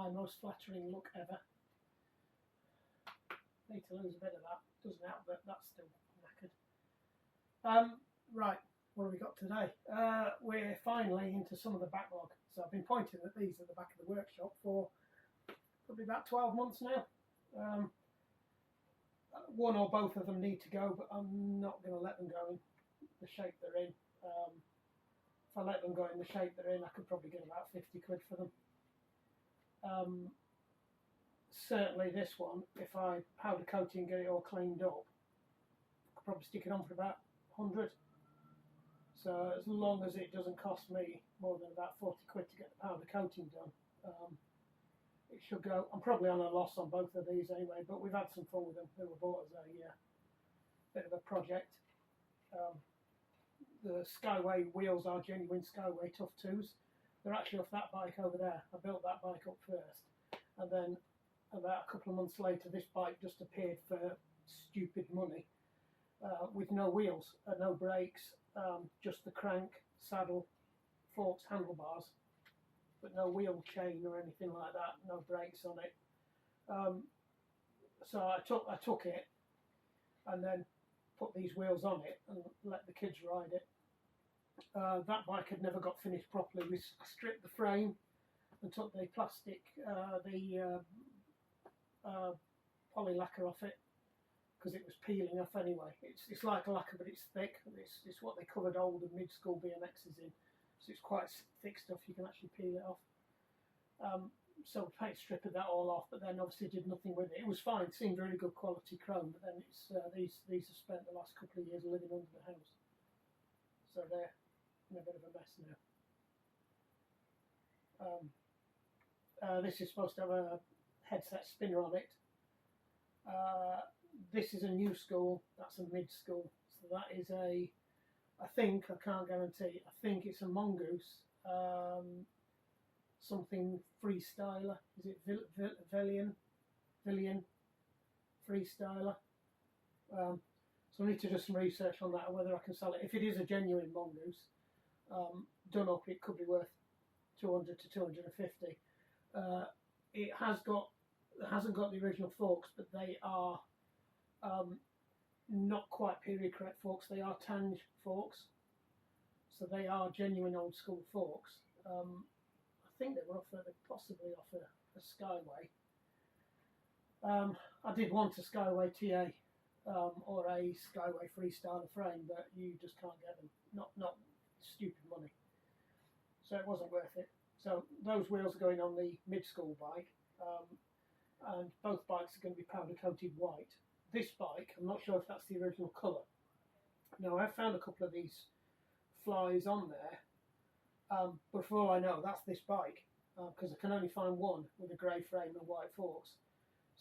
my most flattering look ever. Need to lose a bit of that. Doesn't help that that's still knackered. Right, what have we got today? We're finally into some of the backlog. So I've been pointing at these at the back of the workshop for probably about 12 months now. One or both of them need to go, but I'm not going to let them go in the shape they're in. If I let them go in the shape they're in, I could probably get about 50 quid for them. Certainly this one, if I powder coat it and get it all cleaned up, I could probably stick it on for about 100. So as long as it doesn't cost me more than about 40 quid to get the powder coating done, it should go. I'm probably on a loss on both of these anyway, but we've had some fun with them. They were bought as a bit of a project. The Skyway wheels are genuine Skyway Tough 2s. They're actually off that bike over there. I built that bike up first, and then about a couple of months later this bike just appeared for stupid money, with no wheels, no brakes, just the crank, saddle, forks, handlebars, but no wheel chain or anything like that, no brakes on it. So I took it and then put these wheels on it and let the kids ride it. That bike had never got finished properly. We stripped the frame and took the plastic, poly lacquer off it because it was peeling off anyway. It's like a lacquer, but it's thick. It's what they covered old and mid-school BMXs in, so it's quite thick stuff. You can actually peel it off. So we paint stripped that all off, but then obviously did nothing with it. It was fine, seemed really good quality chrome, but then it's these have spent the last couple of years living under the house, so they're in a bit of a mess now. This is supposed to have a headset spinner on it. This is a new school, that's a mid school, so that is a, I think, I can't guarantee, I think it's a Mongoose, something freestyler. Is it Villian freestyler? So I need to do some research on that and whether I can sell it. If it is a genuine Mongoose, done up, it could be worth 200 to 250. It hasn't got the original forks, but they are not quite period correct forks. They are tange forks, so they are genuine old school forks. I think they were possibly offer a Skyway. I did want a Skyway TA or a Skyway freestyler frame, but you just can't get them. Not stupid money. So it wasn't worth it. So those wheels are going on the mid-school bike, and both bikes are going to be powder coated white. This bike, I'm not sure if that's the original colour. Now I've found a couple of these flies on there, but for all I know that's this bike, because I can only find one with a grey frame and white forks.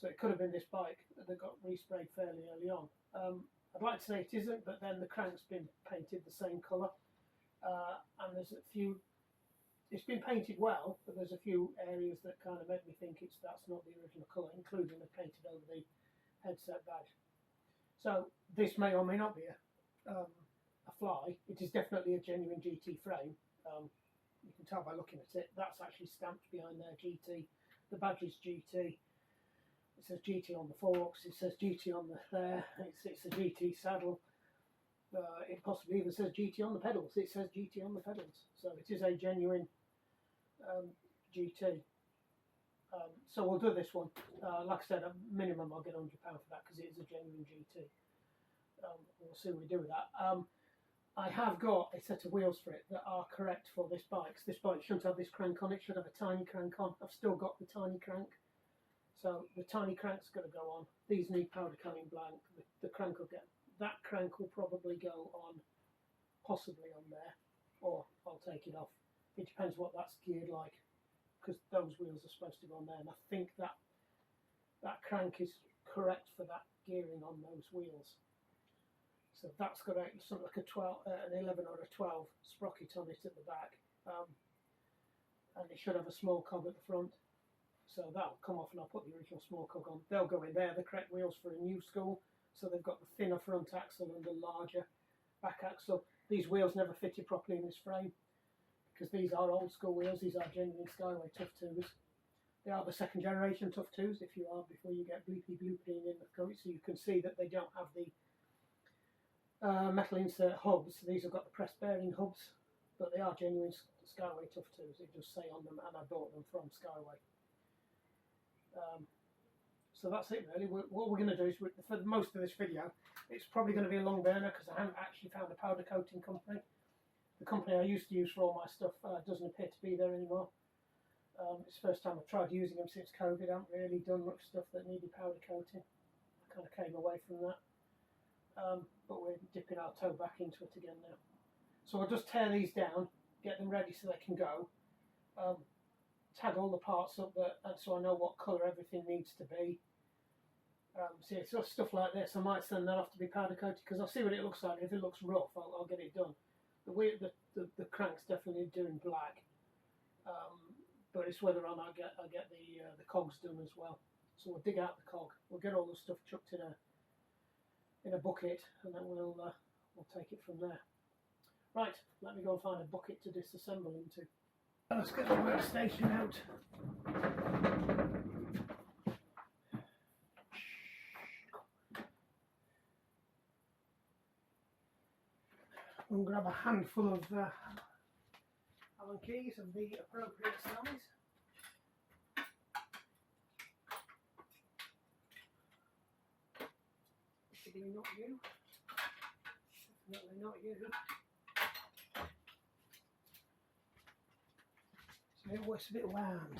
So it could have been this bike that got resprayed fairly early on. I'd like to say it isn't, but then the crank's been painted the same colour, and there's a few. It's been painted well, but there's a few areas that kind of make me think that's not the original colour, including the painted over the headset badge. So this may or may not be a fly. It is definitely a genuine GT frame. You can tell by looking at it. That's actually stamped behind there, GT. The badge is GT. It says GT on the forks. It says GT on the there. It's a GT saddle. It possibly even says GT on the pedals. It says GT on the pedals. So it is a genuine GT. So we'll do this one. Like I said, a minimum I'll get £100 for that because it is a genuine GT. We'll see what we do with that. I have got a set of wheels for it that are correct for this bike. This bike shouldn't have this crank on. It should have a tiny crank on. I've still got the tiny crank. So the tiny crank's going to go on. These need powder coating blank. The crank will get, that crank will probably go on, possibly on there, or I'll take it off. It depends what that's geared like, because those wheels are supposed to go on there, and I think that crank is correct for that gearing on those wheels. So that's got something like an 11 or a 12 sprocket on it at the back, and it should have a small cog at the front. So that'll come off and I'll put the original small cog on. They'll go in there, the correct wheels for a new school. So they've got the thinner front axle and the larger back axle. These wheels never fitted properly in this frame because these are old school wheels. These are genuine Skyway Tough 2s. They are the second generation Tough 2s, if you are, before you get bleepy blooping in the coat. So you can see that they don't have the metal insert hubs. These have got the press bearing hubs, but they are genuine Skyway Tough 2s. It does say on them, and I bought them from Skyway. So that's it really. What we're going to do is, for most of this video, it's probably going to be a long burner because I haven't actually found a powder coating company. The company I used to use for all my stuff doesn't appear to be there anymore. It's the first time I've tried using them since COVID. I haven't really done much stuff that needed powder coating. I kind of came away from that. But we're dipping our toe back into it again now. So I'll just tear these down, get them ready so they can go. Tag all the parts up so I know what colour everything needs to be. See, it's just stuff like this. I might send that off to be powder coated because I'll see what it looks like. If it looks rough, I'll get it done. The crank's definitely doing black, but it's whether or not I get the cogs done as well. So we'll dig out the cog. We'll get all the stuff chucked in a bucket, and then we'll take it from there. Right, let me go and find a bucket to disassemble into. Let's get the workstation out. We'll grab a handful of Allen keys of the appropriate size. Definitely not you. Definitely not you. It's a bit wound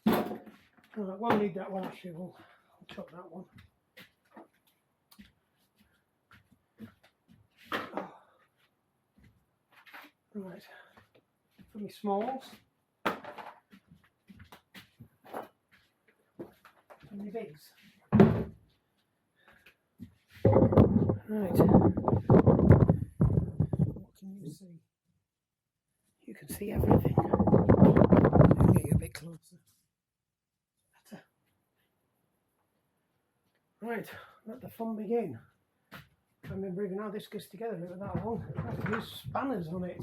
tonight. Right, we'll need that one actually. I'll chop that one. Oh. Right, for me smalls. For me bigs. Right. What can you see? You can see everything. I'll get you a bit closer. Better. Right, let the fun begin. I remember even how this goes together, it was that long. I have to use spanners on it.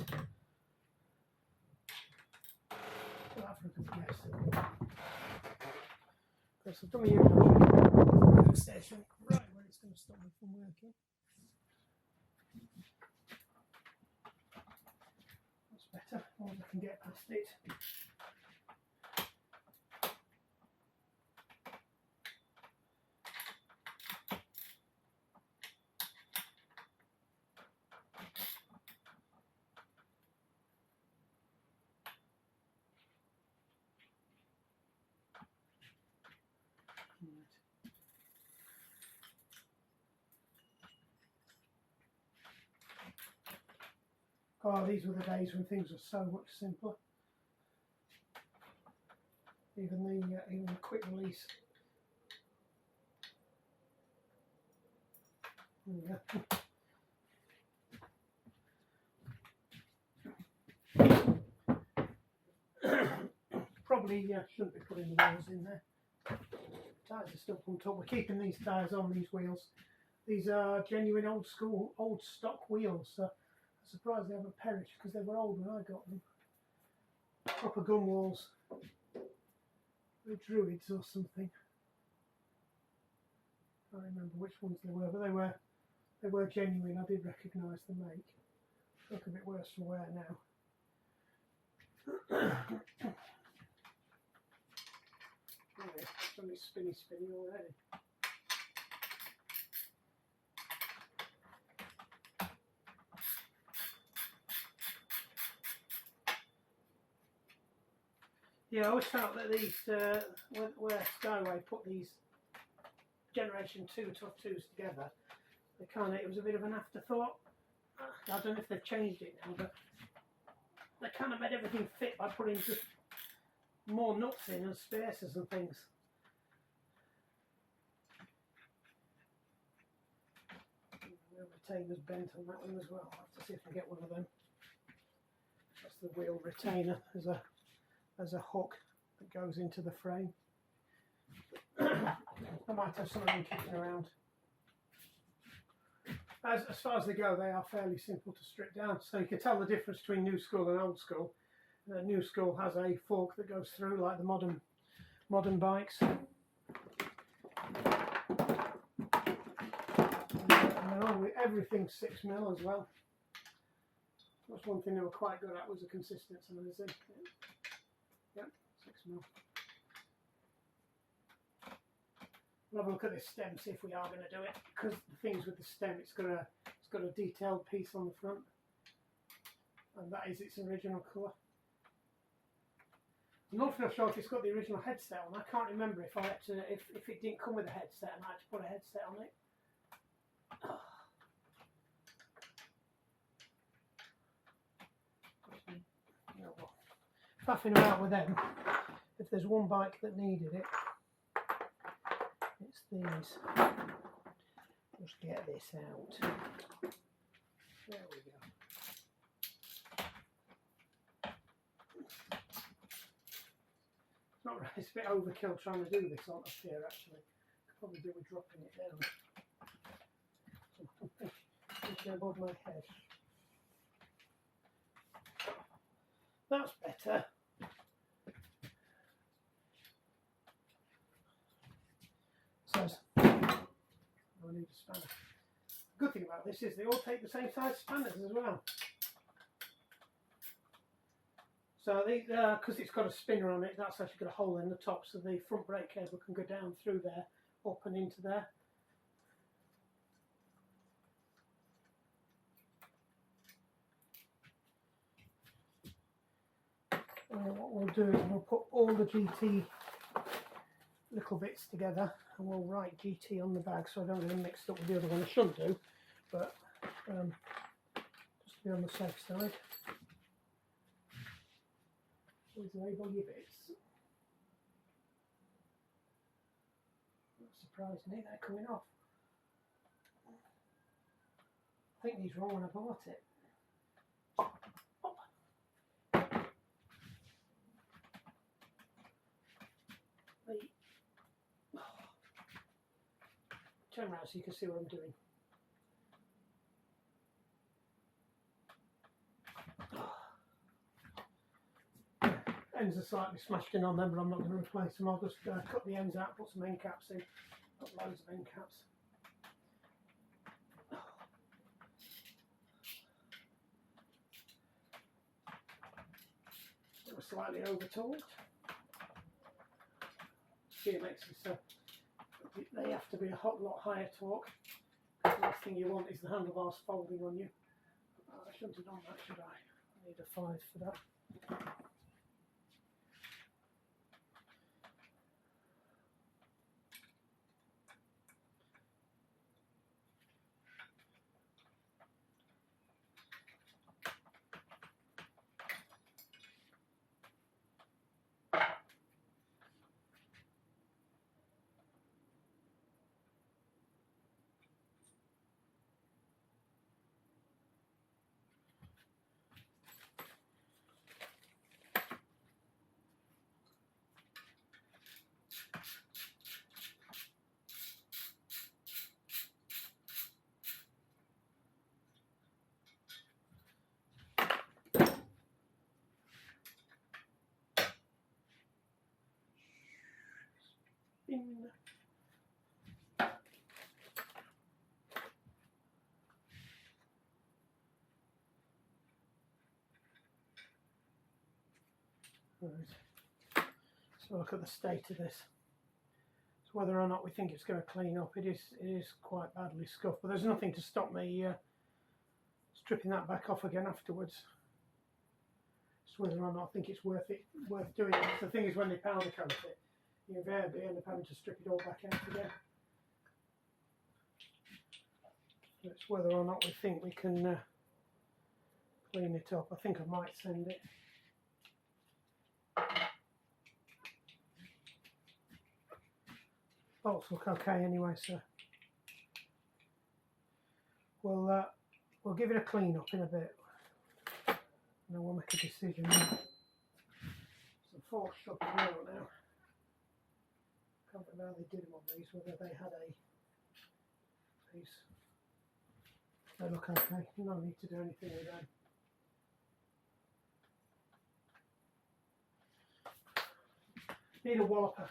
That for a good guess. Because I've done my workstation right where it's going to stop me from working. That's better, as long as I can get past it. Oh, these were the days when things were so much simpler. Even the quick release. Yeah. Probably shouldn't be putting the wheels in there. Tyres are still pumped up. We're keeping these tyres on these wheels. These are genuine old stock wheels. So I'm surprised they haven't perished because they were old when I got them. Proper gun walls. The Druids or something. I can't remember which ones they were, but they were genuine. I did recognise the make. Look a bit worse for wear now. Something spinny already. Yeah, I always felt that these, where Skyway put these Generation 2 Tough 2s together, it was a bit of an afterthought. I don't know if they've changed it now, but they kind of made everything fit by putting just more nuts in and spacers and things. The retainer's bent on that one as well. I'll have to see if I can get one of them. That's the wheel retainer. There's a hook that goes into the frame. I might have some of them kicking around. As far as they go, they are fairly simple to strip down. So you can tell the difference between new school and old school. New school has a fork that goes through like the modern modern bikes. And they're all, everything's 6mm as well. That's one thing they were quite good at, was the consistency. Yep, 6mm. We'll have a look at this stem, see if we are going to do it. Because the things with the stem, it's got a detailed piece on the front, and that is its original colour. I'm not sure if it's got the original headset on. I can't remember if I had to, if it didn't come with a headset and I had to put a headset on it. Faffing about with them. If there's one bike that needed it, it's these. Just get this out. There we go. It's not right, it's a bit overkill trying to do this on up here actually. Could probably do with dropping it down. Just above my head. That's better. Says, I need a spanner. The good thing about this is they all take the same size spanners as well. So because it's got a spinner on it, that's actually got a hole in the top, so the front brake cable can go down through there, up and into there. And what we'll do is we'll put all the GT little bits together, and we'll write GT on the bag so I don't get them mixed up with the other one. I shouldn't do, but just to be on the safe side. Please label your bits. Not surprisingly, they're coming off. I think these were when I bought it. Turn around so you can see what I'm doing. Ends are slightly smashed in on them, but I'm not going to replace them. I'll just cut the ends out, put some end caps in. Got loads of end caps. They were slightly over-torqued. BMXs, they have to be a lot higher torque. The last thing you want is the handlebars folding on you. I shouldn't have done that, should I? I need a 5 for that. Right. So look at the state of this. So whether or not we think it's going to clean up, it is quite badly scuffed, but there's nothing to stop me stripping that back off again afterwards. Just whether or not I think it's worth doing it. The thing is, when they powder coat it, you invariably end up having to strip it all back out again. So it's whether or not we think we can clean it up. I think I might send it. Bolts look okay anyway, so we'll give it a clean up in a bit, and then we'll make a decision. Some forks stuck out now. Can't remember how they did them on these, whether they had a piece. They look okay. No need to do anything with them. Need a walloper.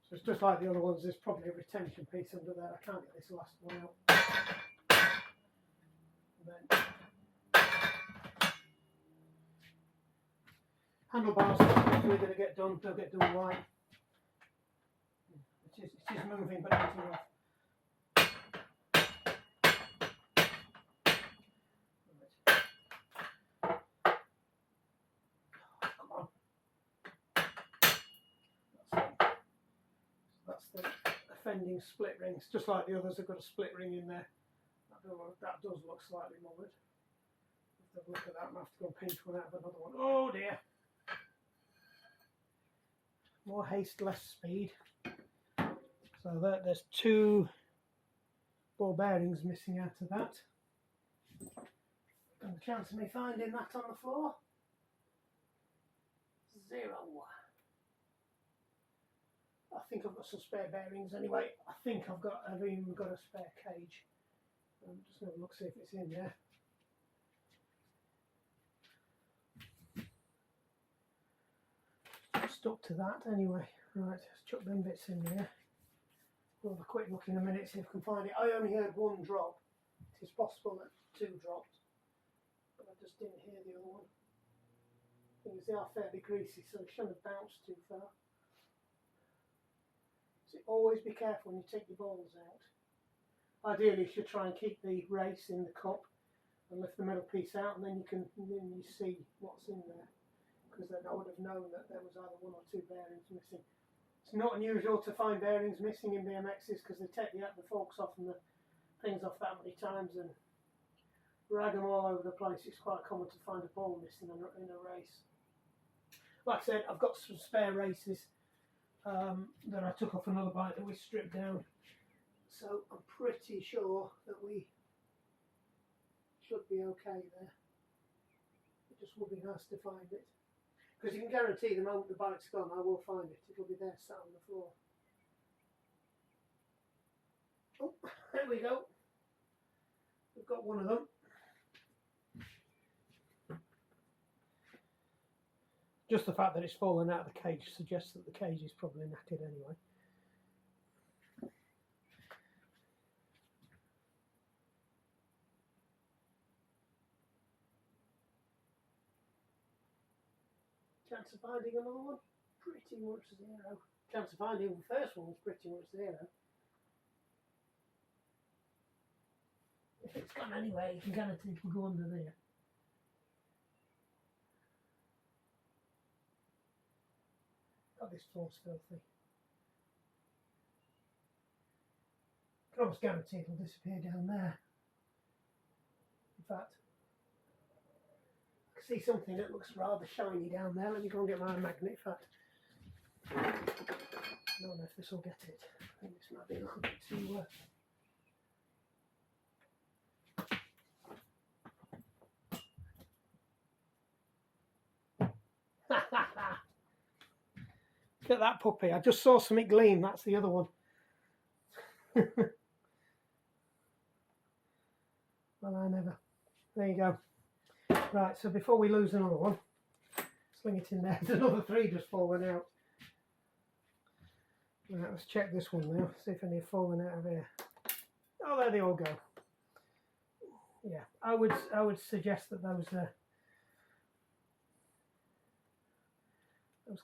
So it's just like the other ones, there's probably a retention piece under there. I can't get this last one out. And then handlebars are hopefully going to get done, they'll get done right. It is moving, but not enough. The offending split rings, just like the others have got a split ring in there. That does look slightly mullered. Have a look at that. I have to go and pinch one out of another one. Oh dear. More haste, less speed. So there's 2 ball bearings missing out of that. And the chance of me finding that on the floor? 0. I think I've got some spare bearings anyway. I think I've even got a spare cage. I'm just going to look, see if it's in there. Stuck to that anyway. Right, let's chuck them bits in there. We'll have a quick look in a minute, see if I can find it. I only heard 1 drop. It is possible that 2 dropped, but I just didn't hear the other one. Things, they are fairly greasy, so they shouldn't have bounced too far. So always be careful when you take your balls out. Ideally, you should try and keep the race in the cup and lift the middle piece out, and then you see what's in there. Because then I would have known that there was either 1 or 2 bearings missing. It's not unusual to find bearings missing in BMXs because they take the forks off and the things off that many times and rag them all over the place. It's quite common to find a ball missing in a race. Like I said, I've got some spare races that I took off another bike that we stripped down. So I'm pretty sure that we should be okay there. It just would be nice to find it. Because you can guarantee the moment the bike's gone, I will find it. It'll be there sat on the floor. Oh, there we go. We've got one of them. Just the fact that it's fallen out of the cage suggests that the cage is probably knackered anyway. Chance of finding another one? Pretty much 0. Chance of finding the first one was pretty much 0. If it's gone anyway, you can guarantee it will go under there. God, this floor's filthy. I can almost guarantee it'll disappear down there. In fact, I can see something that looks rather shiny down there. Let me go and get my magnet. In fact, I don't know if this will get it. I think this might be a little bit too Look at that puppy. I just saw something gleam. That's the other one. Well, I never. There you go. Right, so before we lose another one, sling it in there. There's another 3 just falling out. Right, let's check this one now. See if any are falling out of here. Oh, there they all go. Yeah, I would suggest that those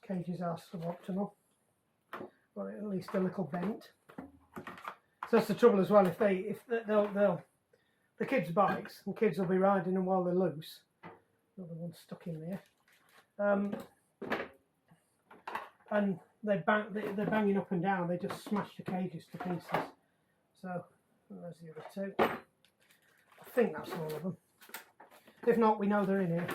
cages are suboptimal, or at least a little bent. So that's the trouble as well. If they'll the kids' bikes, and kids will be riding them while they're loose. Another one stuck in there, and they're banging up and down. They just smash the cages to pieces. So there's the other 2. I think that's all of them. If not, we know they're in here.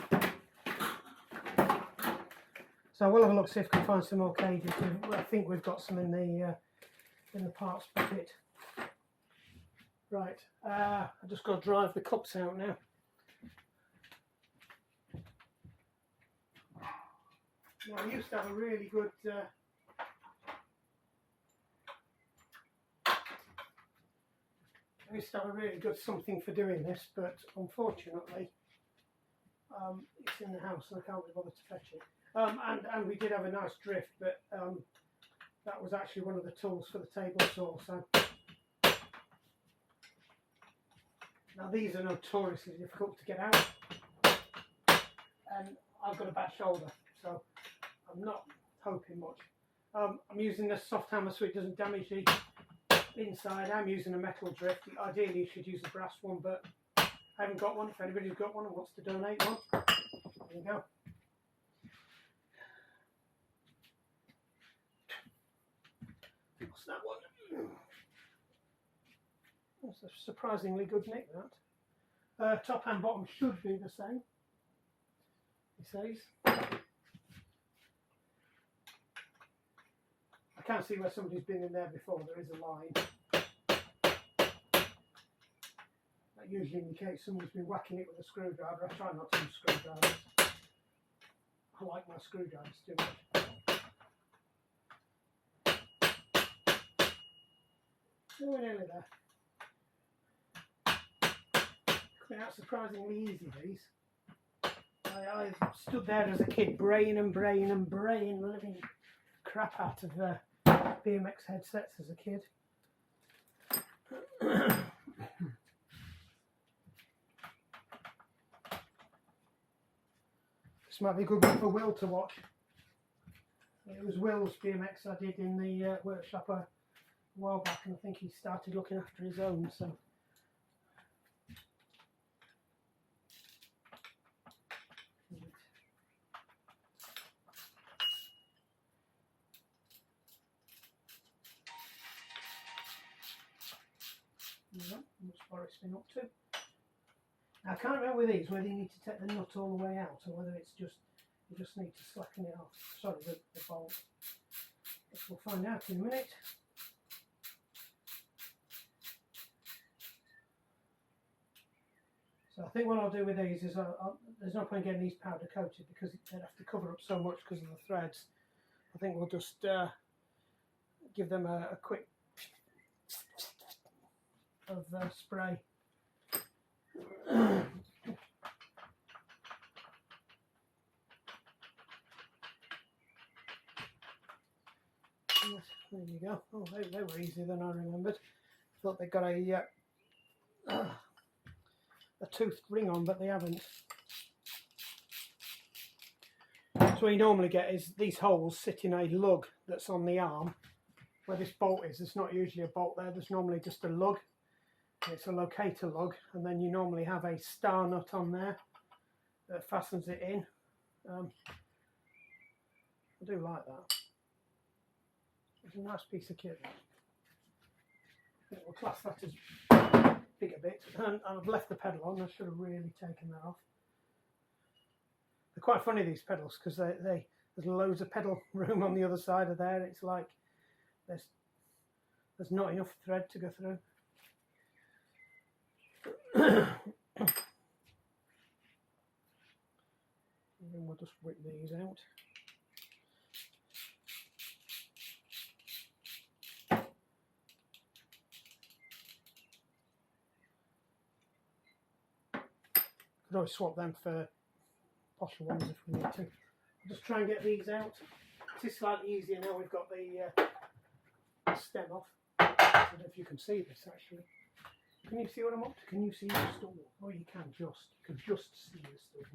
So we'll have a look, see if we can find some more cages. I think we've got some in the parts bucket. Right, I just got to drive the cups out now. Now, I used to have a really good something for doing this, but unfortunately it's in the house and I can't be bothered to fetch it. And we did have a nice drift, but that was actually one of the tools for the table saw. So now these are notoriously difficult to get out, and I've got a bad shoulder, so I'm not hoping much. I'm using a soft hammer so it doesn't damage the inside. I'm using a metal drift. Ideally you should use a brass one, but I haven't got one. If anybody's got one and wants to donate one, there you go. What's that one? That's a surprisingly good nick, that. Top and bottom should be the same, he says. I can't see where somebody's been in there before. There is a line. That usually indicates someone's been whacking it with a screwdriver. I try not to use screwdrivers. I like my screwdrivers too much. Oh, we're nearly there. Coming out surprisingly easy, these. I stood there as a kid, braying the living crap out of BMX headsets as a kid. This might be a good one for Will to watch. It was Will's BMX I did in the workshop a while back, and I think he started looking after his own, so. What's Boris been up to? Now, I can't remember with these whether you need to take the nut all the way out or whether it's just you just need to slacken it off. Sorry, the bolt. Guess we'll find out in a minute. So I think what I'll do with these is there's no point getting these powder coated because they'd have to cover up so much because of the threads. I think we'll just give them a quick of spray. There you go. Oh, they were easier than I remembered. I thought they got a toothed ring on, but they haven't. So what you normally get is these holes sit in a lug that's on the arm where this bolt is. There's not usually a bolt there. There's normally just a lug. It's a locator lug, and then you normally have a star nut on there that fastens it in. I do like that. It's a nice piece of kit. I think we'll class that as big a bit. And I've left the pedal on. I should have really taken that off. They're quite funny, these pedals, because there's loads of pedal room on the other side of there. It's like there's not enough thread to go through. And then we'll just whip these out. Could always swap them for posher ones if we need to. I'll just try and get these out. This is slightly easier now we've got the stem off. I don't know if you can see this actually. Can you see what I'm up to? Can you see the stall? Oh, you can just. You can just see the stall.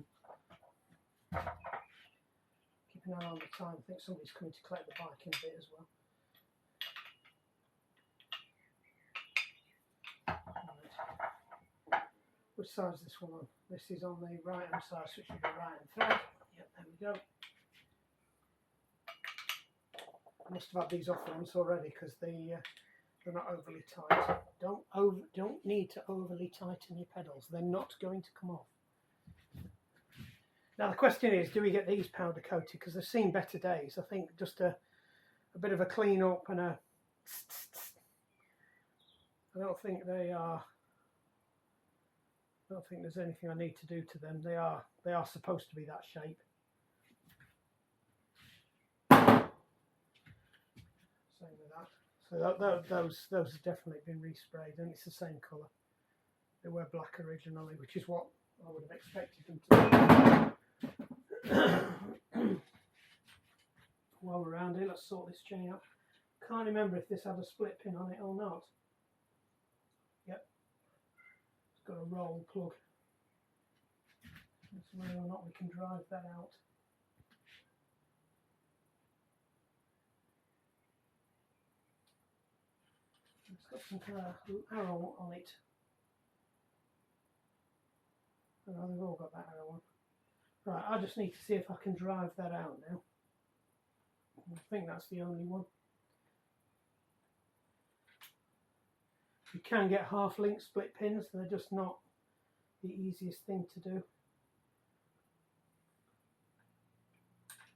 Keep an eye on the time. I think somebody's coming to collect the bike in a bit as well. Right. Which side is this one on? This is on the right hand side, so it should be right hand thread. Yep, there we go. I must have had these off once already because they're not overly tight. Don't need to overly tighten your pedals. They're not going to come off. Now the question is, do we get these powder coated? Because they've seen better days. I think just a bit of a clean up and a. I don't think they are. I don't think there's anything I need to do to them. They are supposed to be that shape. Same with that. So those have definitely been resprayed, and it's the same colour. They were black originally, which is what I would have expected them to. While we're around here, let's sort this chain out. Can't remember if this had a split pin on it or not. Yep, it's got a roll plug. Let's see whether or not we can drive that out. It's got some kind of arrow on it. Oh, they've all got that arrow on. Right, I just need to see if I can drive that out now. I think that's the only one. You can get half-link split pins, they're just not the easiest thing to do.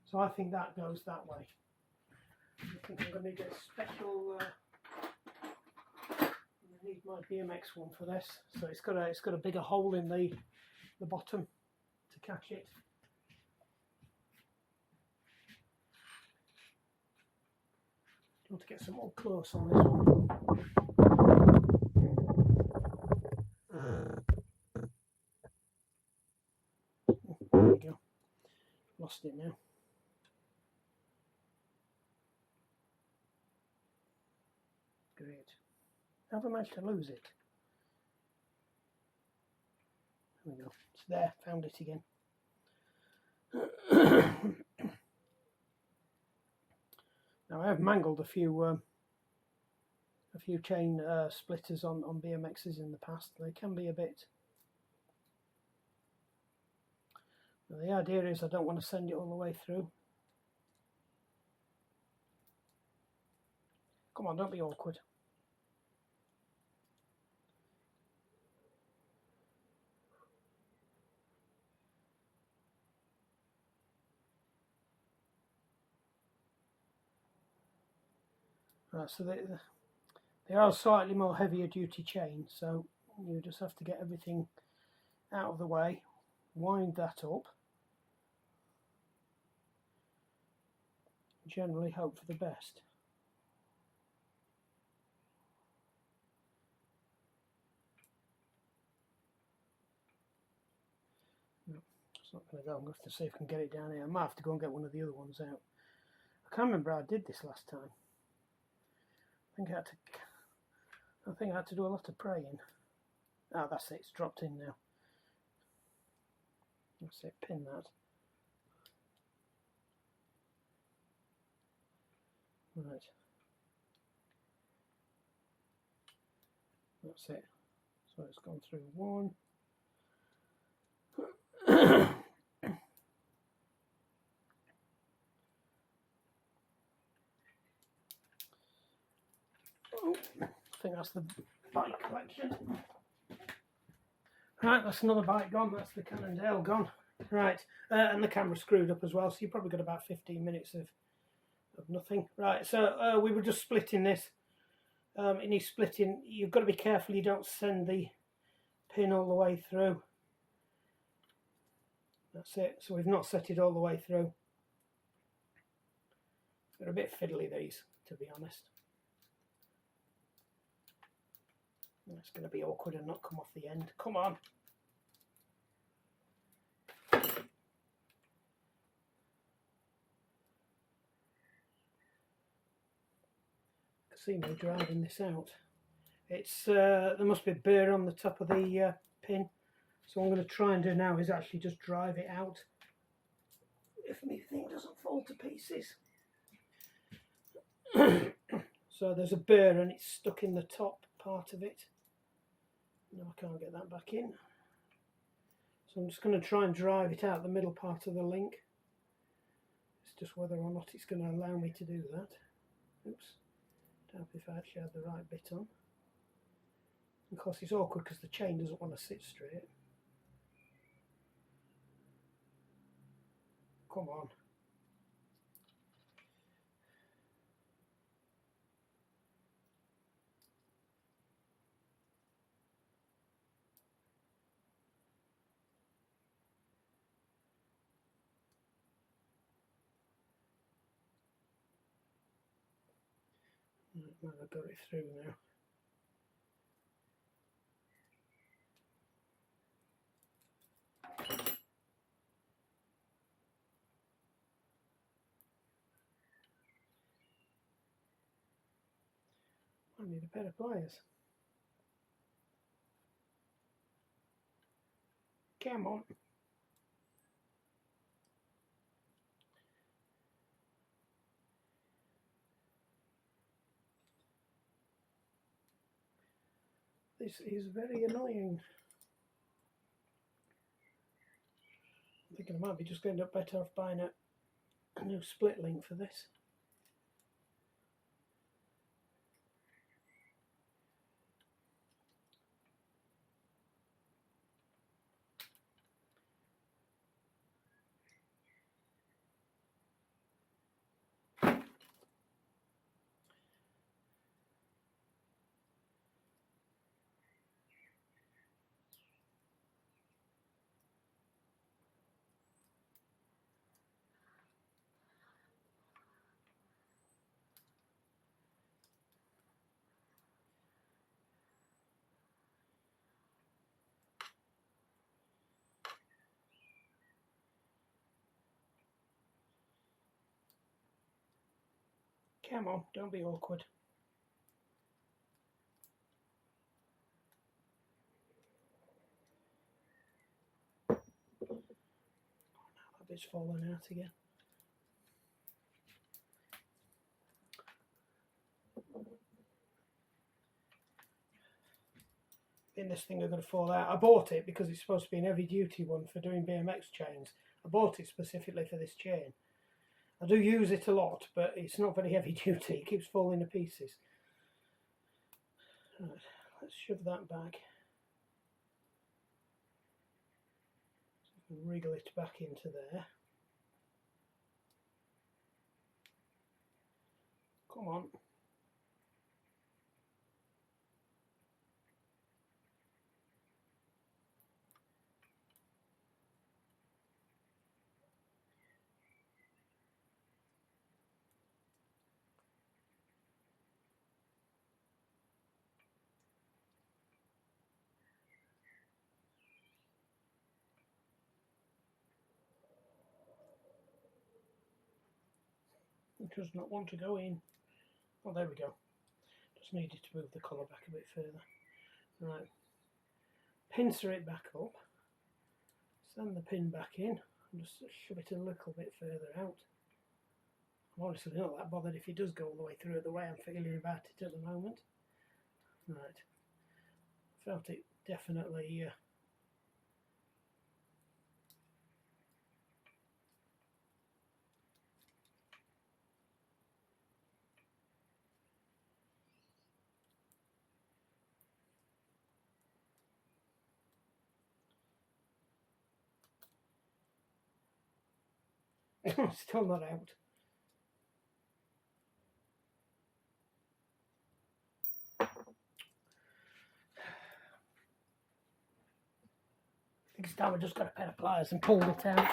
So I think that goes that way. I think I'm going to get a special. I need my BMX one for this. So it's got a bigger hole in the bottom to catch it. I want to get some more close on this one. There we go. Lost it now. Great. Have I managed to lose it? There we go. It's there. Found it again. Now I have mangled a few chain splitters on BMXs in the past. They can be a bit. Now the idea is I don't want to send it all the way through. Come on, don't be awkward. Right, so they are slightly more heavier duty chain, so you just have to get everything out of the way, wind that up, generally hope for the best. No, it's not going to go. I'm going to have to see if I can get it down here. I might have to go and get one of the other ones out. I can't remember how I did this last time. I think I had to do a lot of praying. Ah, that's it, it's dropped in now. That's it, pin that. Right. That's it. So it's gone through one. Oh, I think that's the bike collection. Right, that's another bike gone. That's the Cannondale gone. Right, and the camera screwed up as well, so you probably got about 15 minutes of nothing. Right, so we were just splitting this. In your splitting, you've got to be careful you don't send the pin all the way through. That's it. So we've not set it all the way through. They're a bit fiddly, these, to be honest. It's going to be awkward and not come off the end. Come on. See me driving this out. It's there must be a burr on the top of the pin, so what I'm going to try and do now is actually just drive it out if my thing doesn't fall to pieces. So there's a burr and it's stuck in the top part of it. No, I can't get that back in, so I'm just going to try and drive it out the middle part of the link. It's just whether or not it's going to allow me to do that. Oops. Doubt if I actually had the right bit on. Of course it's awkward because the chain doesn't want to sit straight. Come on. Right, I've got it through now. need a pair of pliers. Come on. This is very annoying. I'm thinking I might be just end up better off buying a new split link for this. Come on, don't be awkward. Oh, now that bit's falling out again. I think this thing are going to fall out. I bought it because it's supposed to be an heavy duty one for doing BMX chains. I bought it specifically for this chain. I do use it a lot, but it's not very heavy duty. It keeps falling to pieces. Right, let's shove that back. Wriggle it back into there. Come on. It does not want to go in. Oh, there we go. Just needed to move the collar back a bit further. Right. Pincer it back up. Send the pin back in. And just shove it a little bit further out. I'm honestly not that bothered if it does go all the way through the way I'm feeling about it at the moment. Right. Felt it definitely still not out. I think it's time I just got a pair of pliers and pulled it out.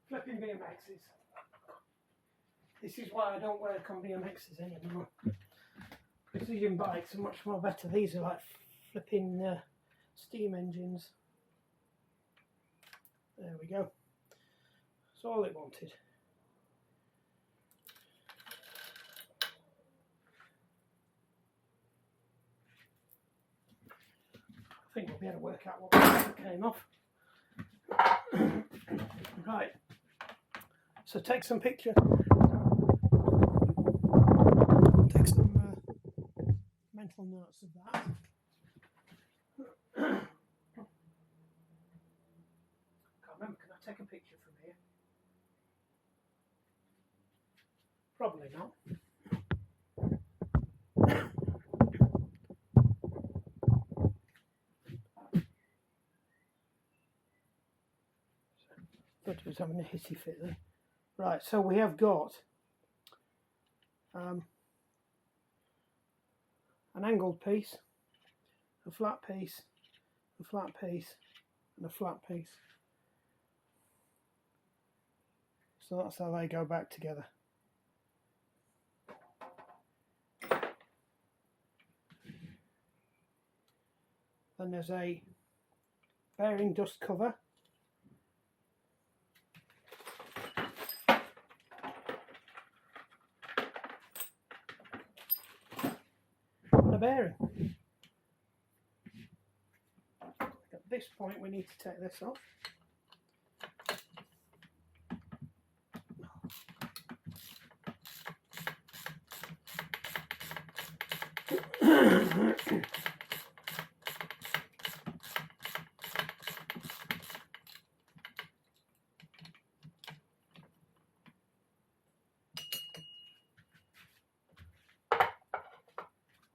Flipping BMXs. This is why I don't work on BMXs anymore. Precision bikes are much more better. These are like flipping steam engines. There we go. That's all it wanted. I think we'll be able to work out what came off. Right. So take some picture. Take some mental notes of that. Can't remember, can I take a picture from here? Probably not. Thought he was having a hissy fit there. Right, so we have got an angled piece, a flat piece, a flat piece, and a flat piece. So that's how they go back together. Then there's a bearing dust cover. bearing. At this point we need to take this off.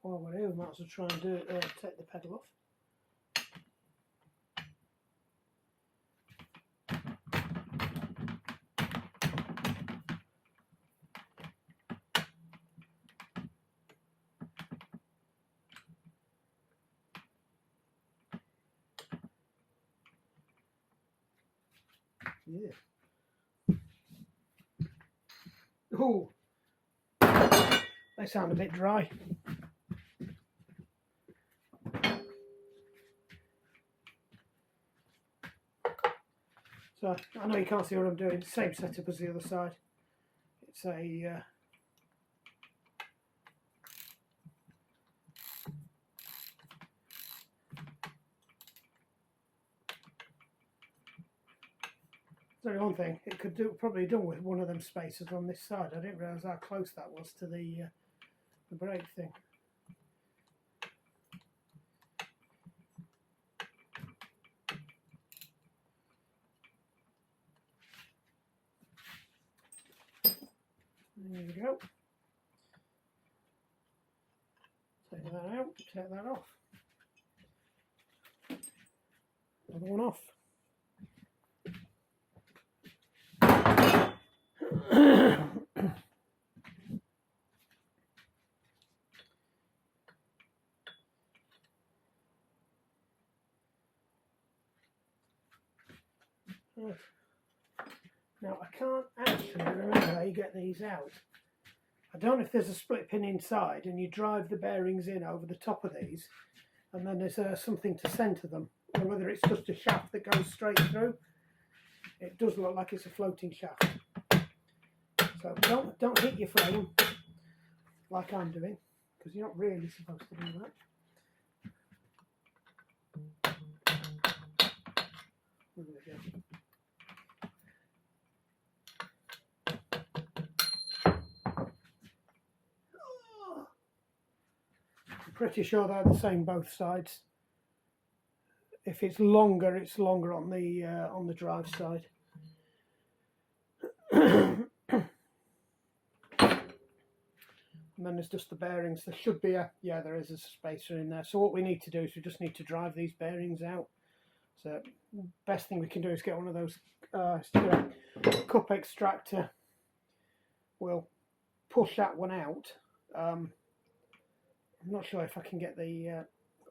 While we're here, we might as well try and do it, take the pedal off. Yeah. Oh, they sound a bit dry. So I know you can't see what I'm doing. Same setup as the other side. It's a there's only one thing. It could do probably done with one of them spacers on this side. I didn't realise how close that was to the brake thing. There we go. Take that out, take that off. Another one off. Right. Now I can't actually remember how you get these out. I don't know if there's a split pin inside and you drive the bearings in over the top of these and then there's something to centre them, or whether it's just a shaft that goes straight through. It does look like it's a floating shaft. So don't hit your frame like I'm doing, because you're not really supposed to do that. There we go. Pretty sure they're the same both sides. If it's longer on the drive side. And then there's just the bearings. There should be there is a spacer in there. So what we need to do is we just need to drive these bearings out. So best thing we can do is get one of those cup extractor. We'll push that one out. I'm not sure if I can get the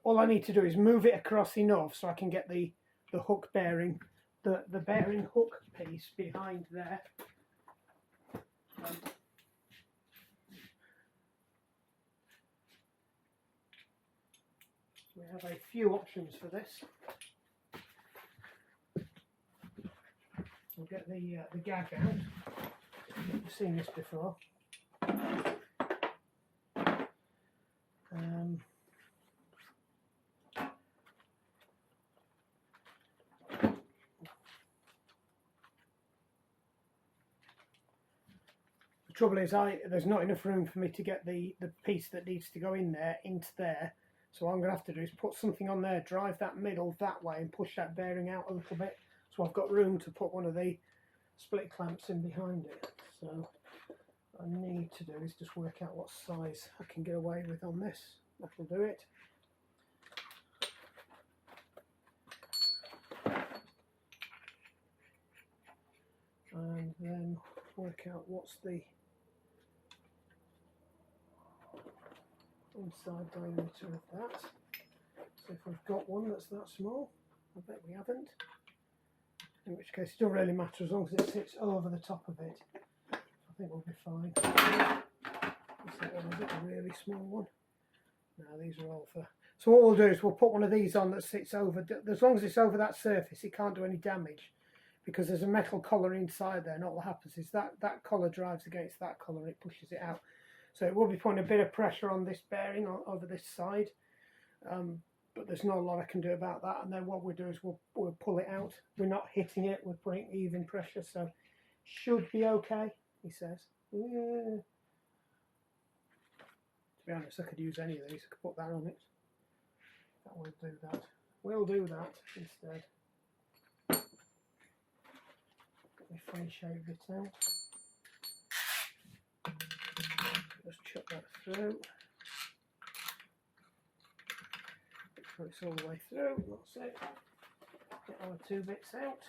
all I need to do is move it across enough so I can get the hook bearing, the bearing hook piece behind there. We have a few options for this. We'll get the gag out. You've seen this before. The trouble is there's not enough room for me to get the piece that needs to go in there into there, so what I'm going to have to do is put something on there, drive that middle that way and push that bearing out a little bit, so I've got room to put one of the split clamps in behind it. So what I need to do is just work out what size I can get away with on this. That'll do it. And then work out what's the inside diameter of that. So if we've got one that's that small, I bet we haven't. In which case it doesn't really matter as long as it sits over the top of it. I think we'll be fine. Is that one, is it a really small one? No, these are all for... So what we'll do is we'll put one of these on that sits over, as long as it's over that surface it can't do any damage, because there's a metal collar inside there, and all that happens is that collar drives against that collar and it pushes it out. So it will be putting a bit of pressure on this bearing over this side, but there's not a lot I can do about that. And then what we'll do is we'll pull it out. We're not hitting it, we're putting even pressure, so should be okay, he says. Yeah. To be honest, I could use any of these. I could put that on it. That will do that. We'll do that instead. Get my free shave bit out. Just chuck that through. Make sure it's all the way through. That's it. Get our 2 bits out.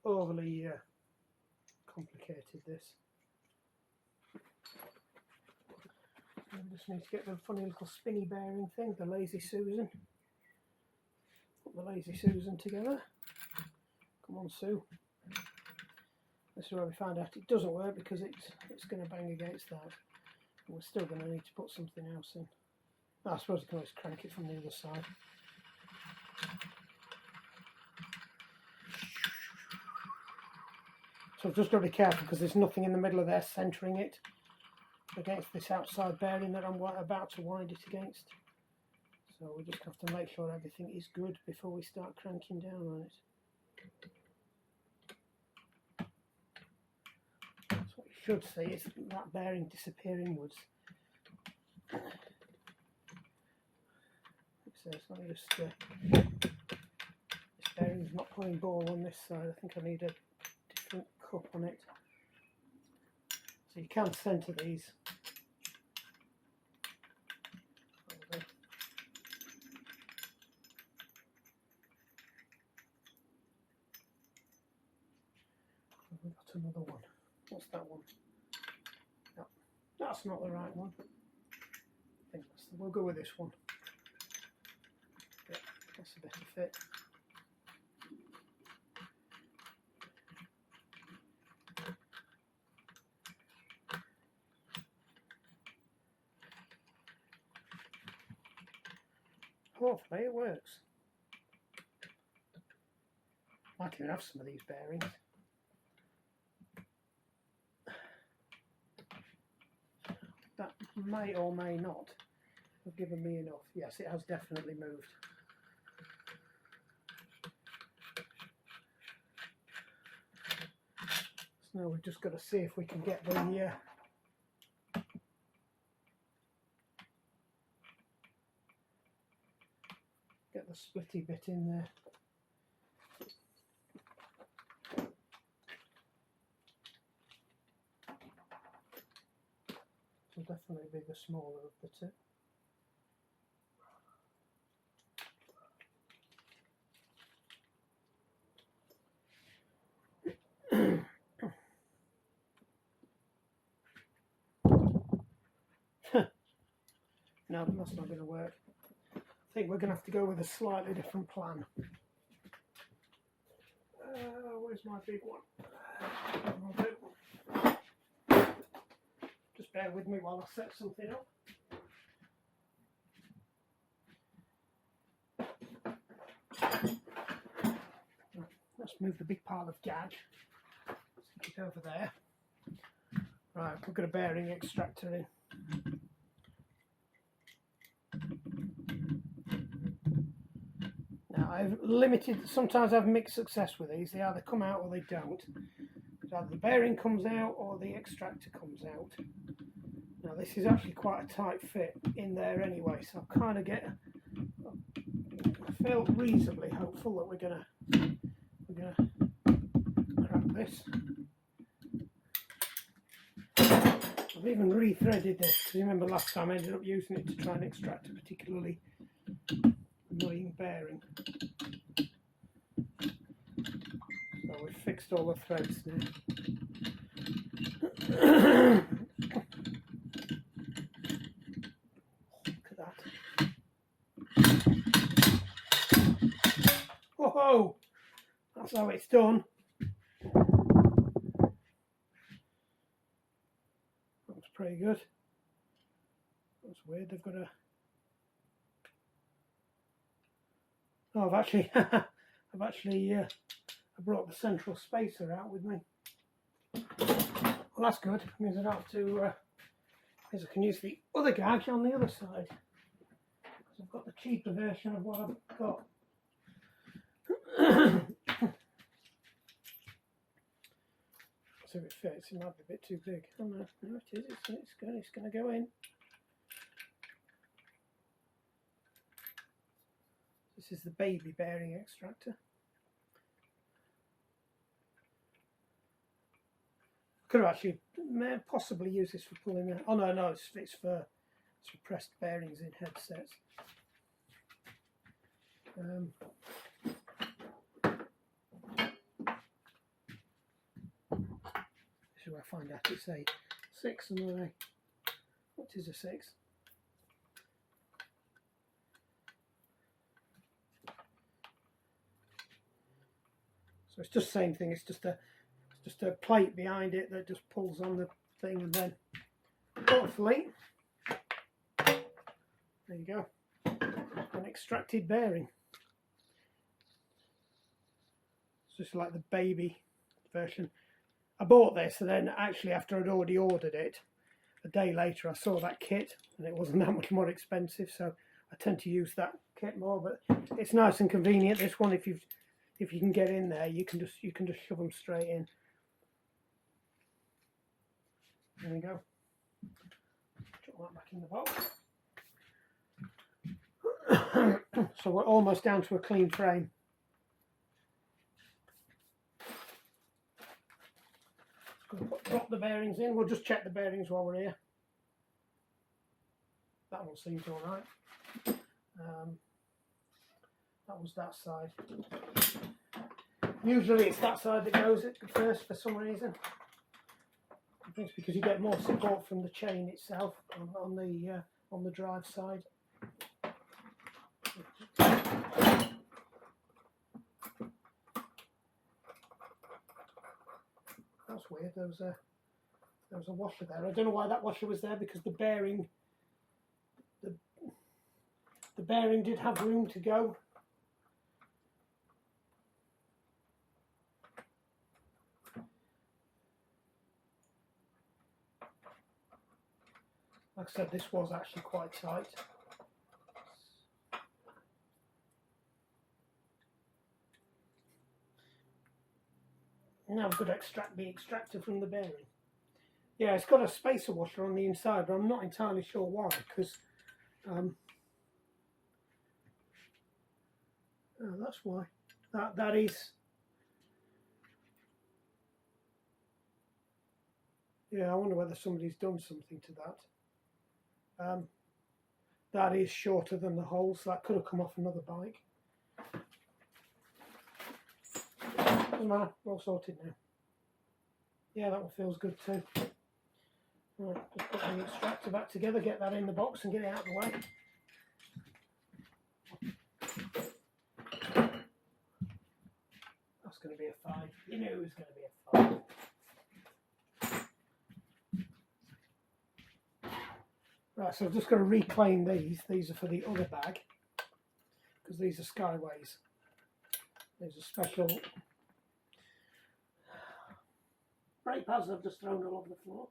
Overly complicated, this. I just need to get the funny little spinny bearing thing, the Lazy Susan. Put the Lazy Susan together. Come on, Sue. This is where we found out it doesn't work because it's going to bang against that. And we're still going to need to put something else in. I suppose I can always crank it from the other side. So I've just got to be careful because there's nothing in the middle of there centering it against this outside bearing that I'm about to wind it against. So we just have to make sure everything is good before we start cranking down on it. So what you should see is that bearing disappear inwards. So let me just, this bearing's not pulling ball on this side. I think I need a different cup on it. So you can centre these. We've got another one. What's that one? No, that's not the right one. I think we'll go with this one. Yeah, that's a better fit. Hopefully it works. I can have some of these bearings. That may or may not have given me enough. Yes, it has definitely moved. So now we've just got to see if we can get the splitty bit in there. Will definitely be the smaller of the two. No, that's not going to work. I think we're going to have to go with a slightly different plan. Where's my big one? Just bear with me while I set something up. Let's move the big pile of gag. Stick it over there. Right, we've got a bearing extractor in. Now I've limited, sometimes I've mixed success with these. They either come out or they don't. Either the bearing comes out or the extractor comes out. Now this is actually quite a tight fit in there anyway, so I kind of I feel reasonably hopeful that we're gonna crack this. I've even re-threaded this because you remember last time I ended up using it to try and extract a particularly annoying bearing. So we've fixed all the threads now. Look at that. Whoa! That's how it's done. That's pretty good. That's weird, they've got a... Oh, I've actually, I brought the central spacer out with me. Well, that's good. It means I don't have to, because I can use the other gouge on the other side. So I've got the cheaper version of what I've got. So if it fits, it might be a bit too big. Oh no, no it is, it's going to go in. This is the baby bearing extractor. Could have actually possibly use this for pulling out. Oh no, it's for pressed bearings in headsets. This is where I find out it's a 6 and a, what is a 6? So it's just the same thing, it's just a plate behind it that just pulls on the thing, and then hopefully, there you go, an extracted bearing. It's just like the baby version. I bought this, and then actually after I'd already ordered it, a day later I saw that kit and it wasn't that much more expensive, so I tend to use that kit more. But it's nice and convenient, this one. If you can get in there, you can just shove them straight in. There we go. Drop that back in the box. So we're almost down to a clean frame. Drop the bearings in. We'll just check the bearings while we're here. That one seems all right. That was that side. Usually it's that side that goes at first for some reason. I think it's because you get more support from the chain itself on the drive side. That's weird. There was a washer there. I don't know why that washer was there, because the bearing did have room to go. Like I said, this was actually quite tight. Now I've got to extract the extractor from the bearing. Yeah, it's got a spacer washer on the inside, but I'm not entirely sure why, because oh, that's why. That is. Yeah, I wonder whether somebody's done something to that. That is shorter than the hole, so that could have come off another bike. Doesn't matter, we're all sorted now. Yeah, that one feels good too. Right, just put the extractor back together, get that in the box and get it out of the way. That's going to be a 5. You knew it was going to be a 5. Right, so I've just got to reclaim these. These are for the other bag, because these are Skyways. These are special brake pads I've just thrown all over the floor.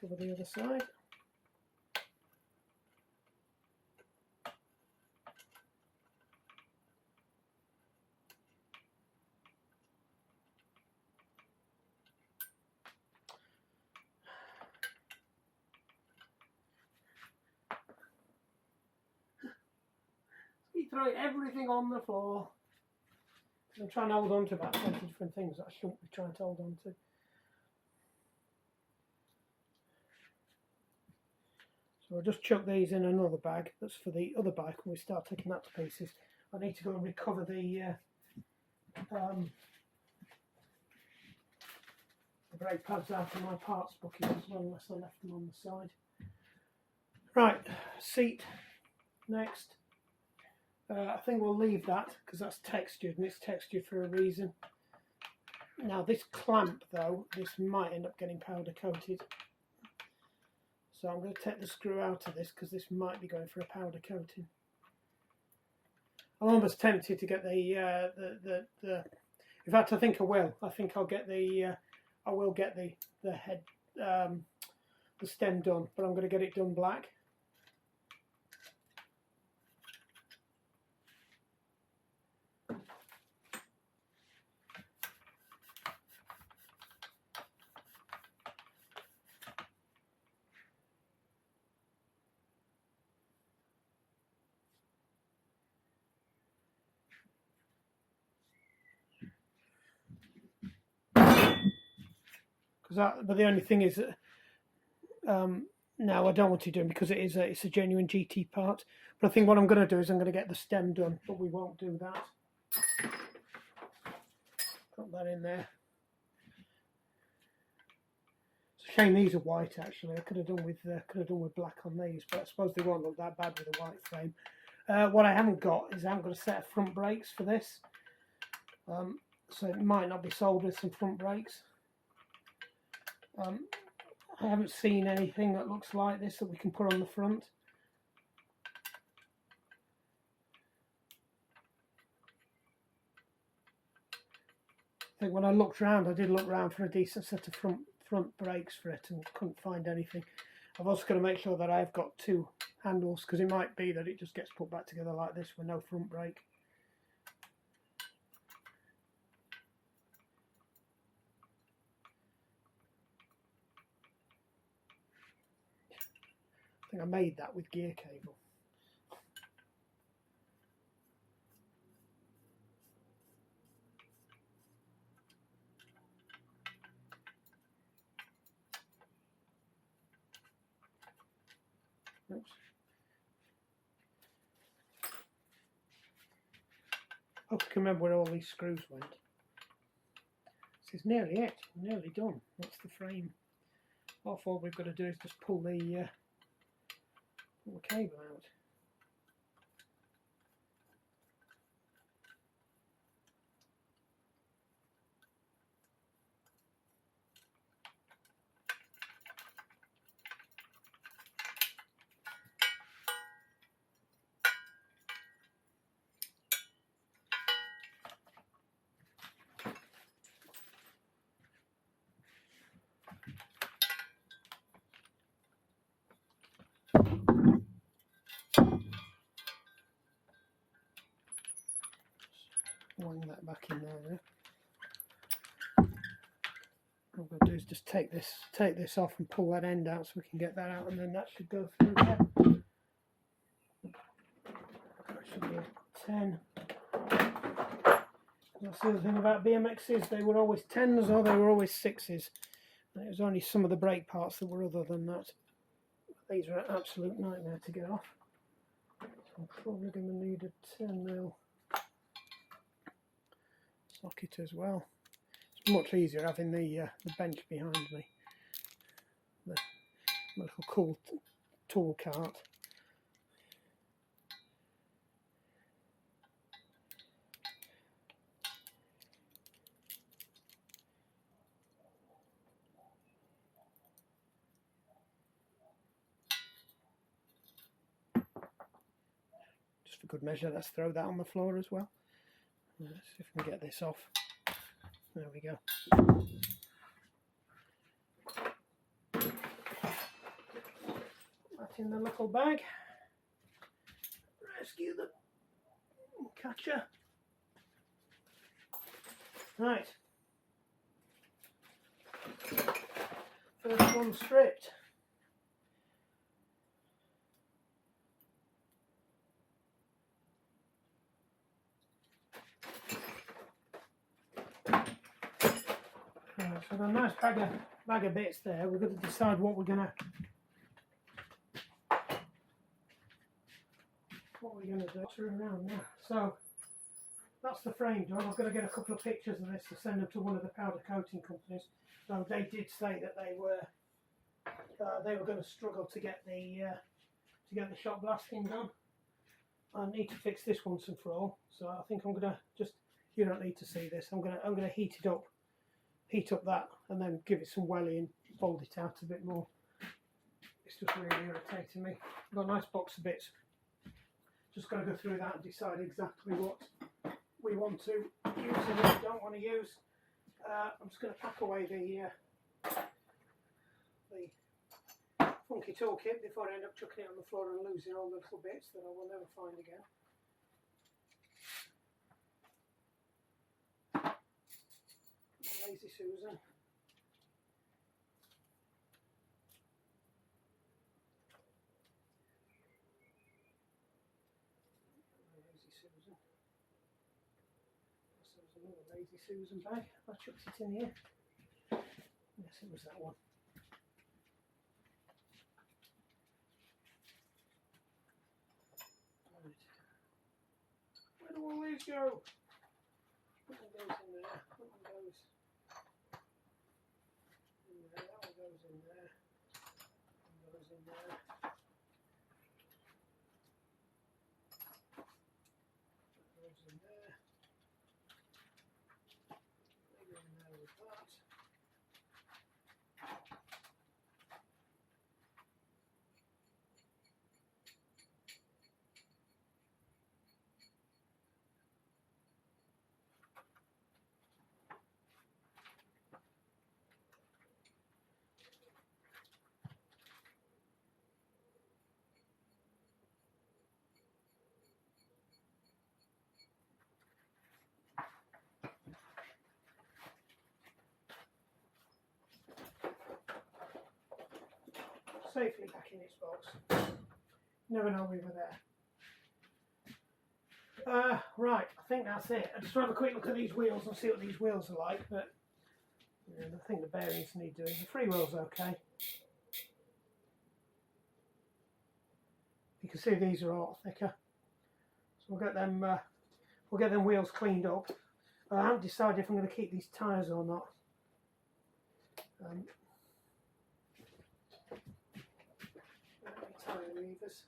Cover the other side. Throw everything on the floor. I'm trying to hold on to about 20 different things that I shouldn't be trying to hold on to. So I'll just chuck these in another bag that's for the other bike when we start taking that to pieces. I need to go and recover the brake pads out of my parts bucket as well, unless I left them on the side. Right, seat next. I think we'll leave that because that's textured, and it's textured for a reason. Now this clamp though, this might end up getting powder coated. So I'm going to take the screw out of this because this might be going for a powder coating. I'm almost tempted to get the in fact, I think I will. I think I'll get the I will get the head the stem done, but I'm going to get it done black. But the only thing is that now I don't want to do it because it's a genuine GT part. But I think what I'm going to do is I'm going to get the stem done, but we won't do that. Put that in there. It's a shame these are white. Actually, I could have done with black on these, but I suppose they won't look that bad with a white frame. What I haven't got is I haven't got a set of front brakes for this, so it might not be sold with some front brakes. I haven't seen anything that looks like this that we can put on the front. I think when I looked around, I did look around for a decent set of front brakes for it and couldn't find anything. I've also got to make sure that I've got two handles because it might be that it just gets put back together like this with no front brake. I think I made that with gear cable. Oops. Hope I can remember where all these screws went. This is nearly it, nearly done. That's the frame. All we've got to do is just pull the cable out. Wind that back in there. What I'm going to do is just take this off and pull that end out so we can get that out, and then that should go through there. That should be a 10. That's the other thing about BMXs, they were always 10s or they were always 6s. And it was only some of the brake parts that were other than that. These are an absolute nightmare to get off. So I'm probably going to need a 10mm socket as well. It's much easier having the bench behind me. The little cool tool cart. Just for good measure, let's throw that on the floor as well. Let's see if we can get this off. There we go. That in the little bag. Rescue the catcher. Right. First one stripped. So the nice bag of bits there. We're going to decide what we're gonna do. Around now. So that's the frame done. I've got to get a couple of pictures of this to send them to one of the powder coating companies. So they did say that they were going to struggle to get the shot blasting done. I need to fix this once and for all. So I think I'm going to just. You don't need to see this. I'm going to heat it up. Heat up that and then give it some welly and fold it out a bit more it's just really irritating me. I've got a nice box of bits. Just got to go through that and decide exactly what we want to use and what we don't want to use. I'm just going to pack away the funky toolkit before I end up chucking it on the floor and losing all the little bits that I will never find again. Lazy Susan. Lazy Susan. So there's another Lazy Susan bag. I chucked it in here. Yes, it was that one. Right. Where do all these go? That one goes in there. That one goes in there. That one goes in there. That one goes in there. That goes in there. They go in there with that. Safely back in its box. Never know we were there. Right, I think that's it. I just want to have a quick look at these wheels and see what these wheels are like, but yeah, I think the bearings need doing. The freewheel's okay. You can see these are a lot thicker, so we'll get them wheels cleaned up. I haven't decided if I'm going to keep these tyres or not. Tyre levers.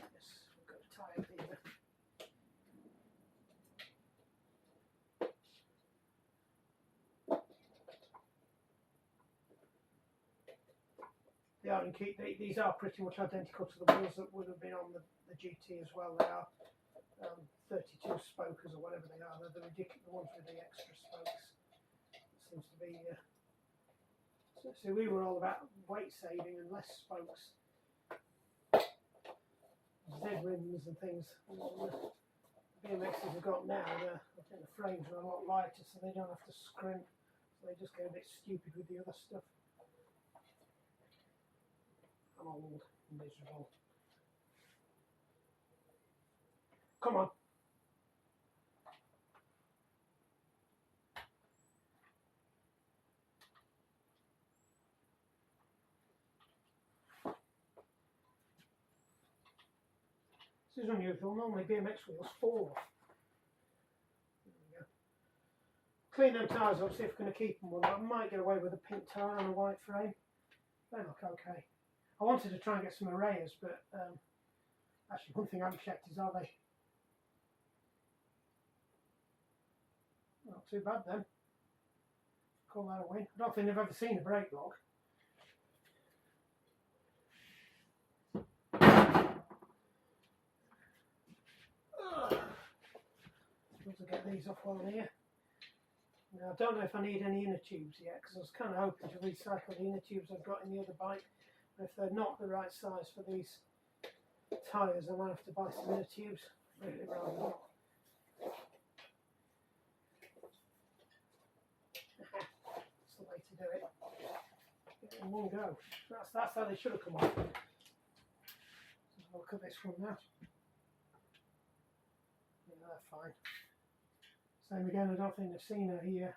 Yes, we've got a tyre lever. They are these are pretty much identical to the wheels that would have been on the GT as well. They are 32 spokers or whatever they are. They're the ridiculous ones with the extra spokes. It seems to be. So we were all about weight saving and less spokes. Z rims and things. The BMXs have got now, I think the frames are a lot lighter, so they don't have to scrimp. So they just get a bit stupid with the other stuff. I'm old, miserable. Come on. This is unusual. Normally BMX wheels fall off. There we go. Clean them tyres up, see if we're going to keep them. I might get away with a pink tyre on a white frame. They look okay. I wanted to try and get some arrays, but actually one thing I haven't checked is are they? Not too bad then. Call that a win. I don't think they've ever seen a brake block. To get these off while I'm here. Now, I don't know if I need any inner tubes yet, because I was kind of hoping to recycle the inner tubes I've got in the other bike. But if they're not the right size for these tyres, I might have to buy some inner tubes. Really rather not. That's the way to do it. Get it in one go. That's how they should have come off. Let's have a look at this one now. Yeah, they're fine. Same again, I don't think they've seen her here.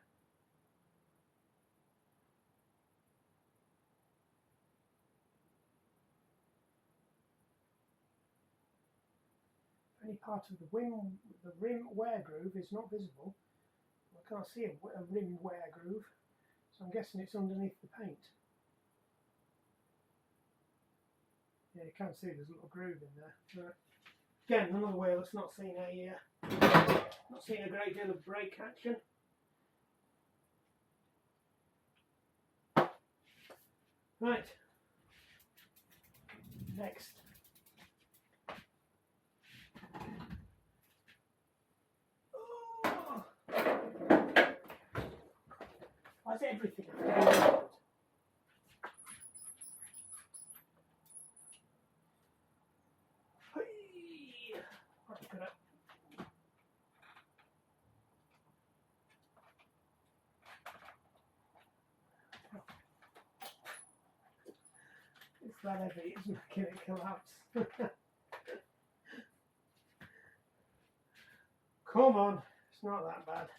Any part of the rim wear groove is not visible. I can't see a rim wear groove, so I'm guessing it's underneath the paint. Yeah, you can see there's a little groove in there. Right. Again, another wheel that's not seen a great deal of brake action. Right, Next. Oh. Why is everything? It's that heavy, it's making it collapse. Come on, it's not that bad.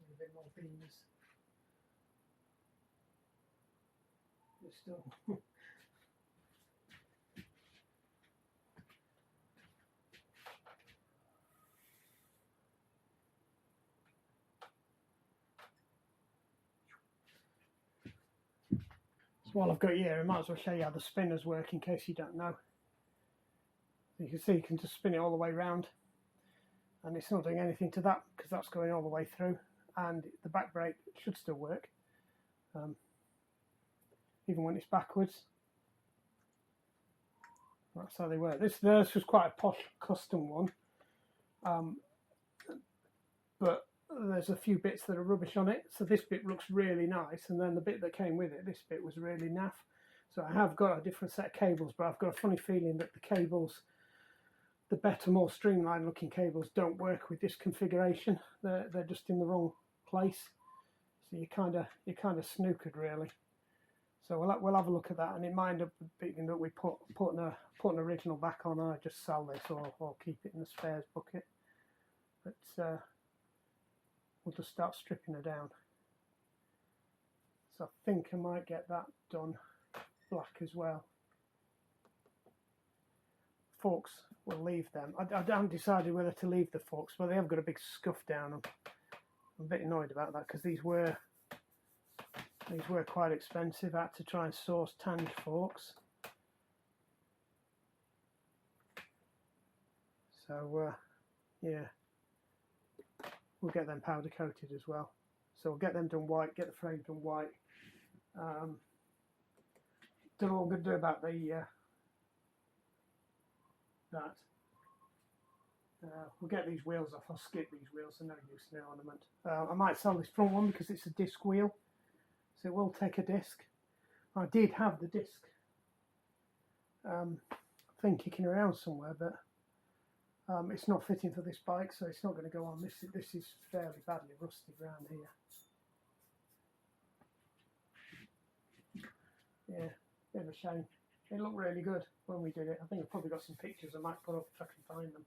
A bit more beans. It's still. So while I've got you here, I might as well show you how the spinners work in case you don't know. You can see you can just spin it all the way round, and it's not doing anything to that because that's going all the way through, and the back brake should still work even when it's backwards. That's how they work. This was quite a posh custom one, but there's a few bits that are rubbish on it, so this bit looks really nice, and then the bit that came with it, this bit was really naff. So I have got a different set of cables, but I've got a funny feeling that the cables, the better, more streamlined looking cables, don't work with this configuration. They're just in the wrong place, so you're kind of snookered really. So we'll have a look at that, and it might end up being that we put an original back on, and I just sell this or keep it in the spares bucket. But we'll just start stripping her down. So I think I might get that done black as well. Forks, we'll leave them. I haven't decided whether to leave the forks, but they have got a big scuff down them. I'm a bit annoyed about that because these were quite expensive. I had to try and source tanned forks. So yeah, we'll get them powder coated as well. So we'll get them done white, get the frame done white. Don't know what I'm going to do about the that. We'll get these wheels off. I'll skip these wheels, they're no use in the ornament. I might sell this front one because it's a disc wheel, so it will take a disc. I did have the disc thing kicking around somewhere, but it's not fitting for this bike, so it's not going to go on. This is fairly badly rusted around here. Yeah, bit of a shame. It looked really good when we did it. I think I've probably got some pictures I might put up if I can find them